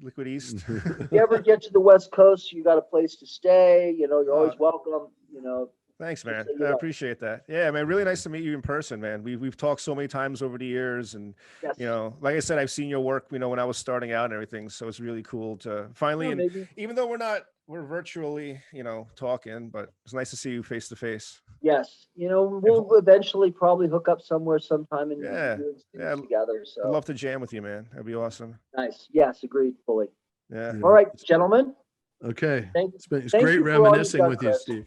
liquid East. If you ever get to the West Coast, you got a place to stay. You're always welcome. Thanks, man. I appreciate that. Yeah, man. Really nice to meet you in person, man. We've talked so many times over the years, and like I said, I've seen your work, when I was starting out and everything. So it's really cool to finally, even though we're virtually, talking, but it's nice to see you face to face. Yes, we'll eventually probably hook up somewhere sometime and do things together. So I'd love to jam with you, man. That'd be awesome. Nice. Yes, agreed fully. Yeah. All right, gentlemen. Okay. It's great reminiscing with you, Steve.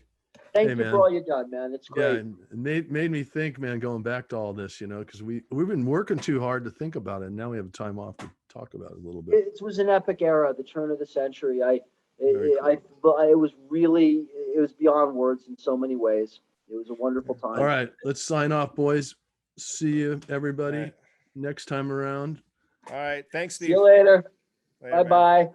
Thank you for all you've done, man. It's great. Yeah, and made me think, man, going back to all this, because we've been working too hard to think about it, and now we have time off to talk about it a little bit. It was an epic era, the turn of the century. It was beyond words in so many ways. It was a wonderful time. All right, let's sign off, boys. See you, everybody, next time around. All right, thanks, Steve. See you later. Bye-bye.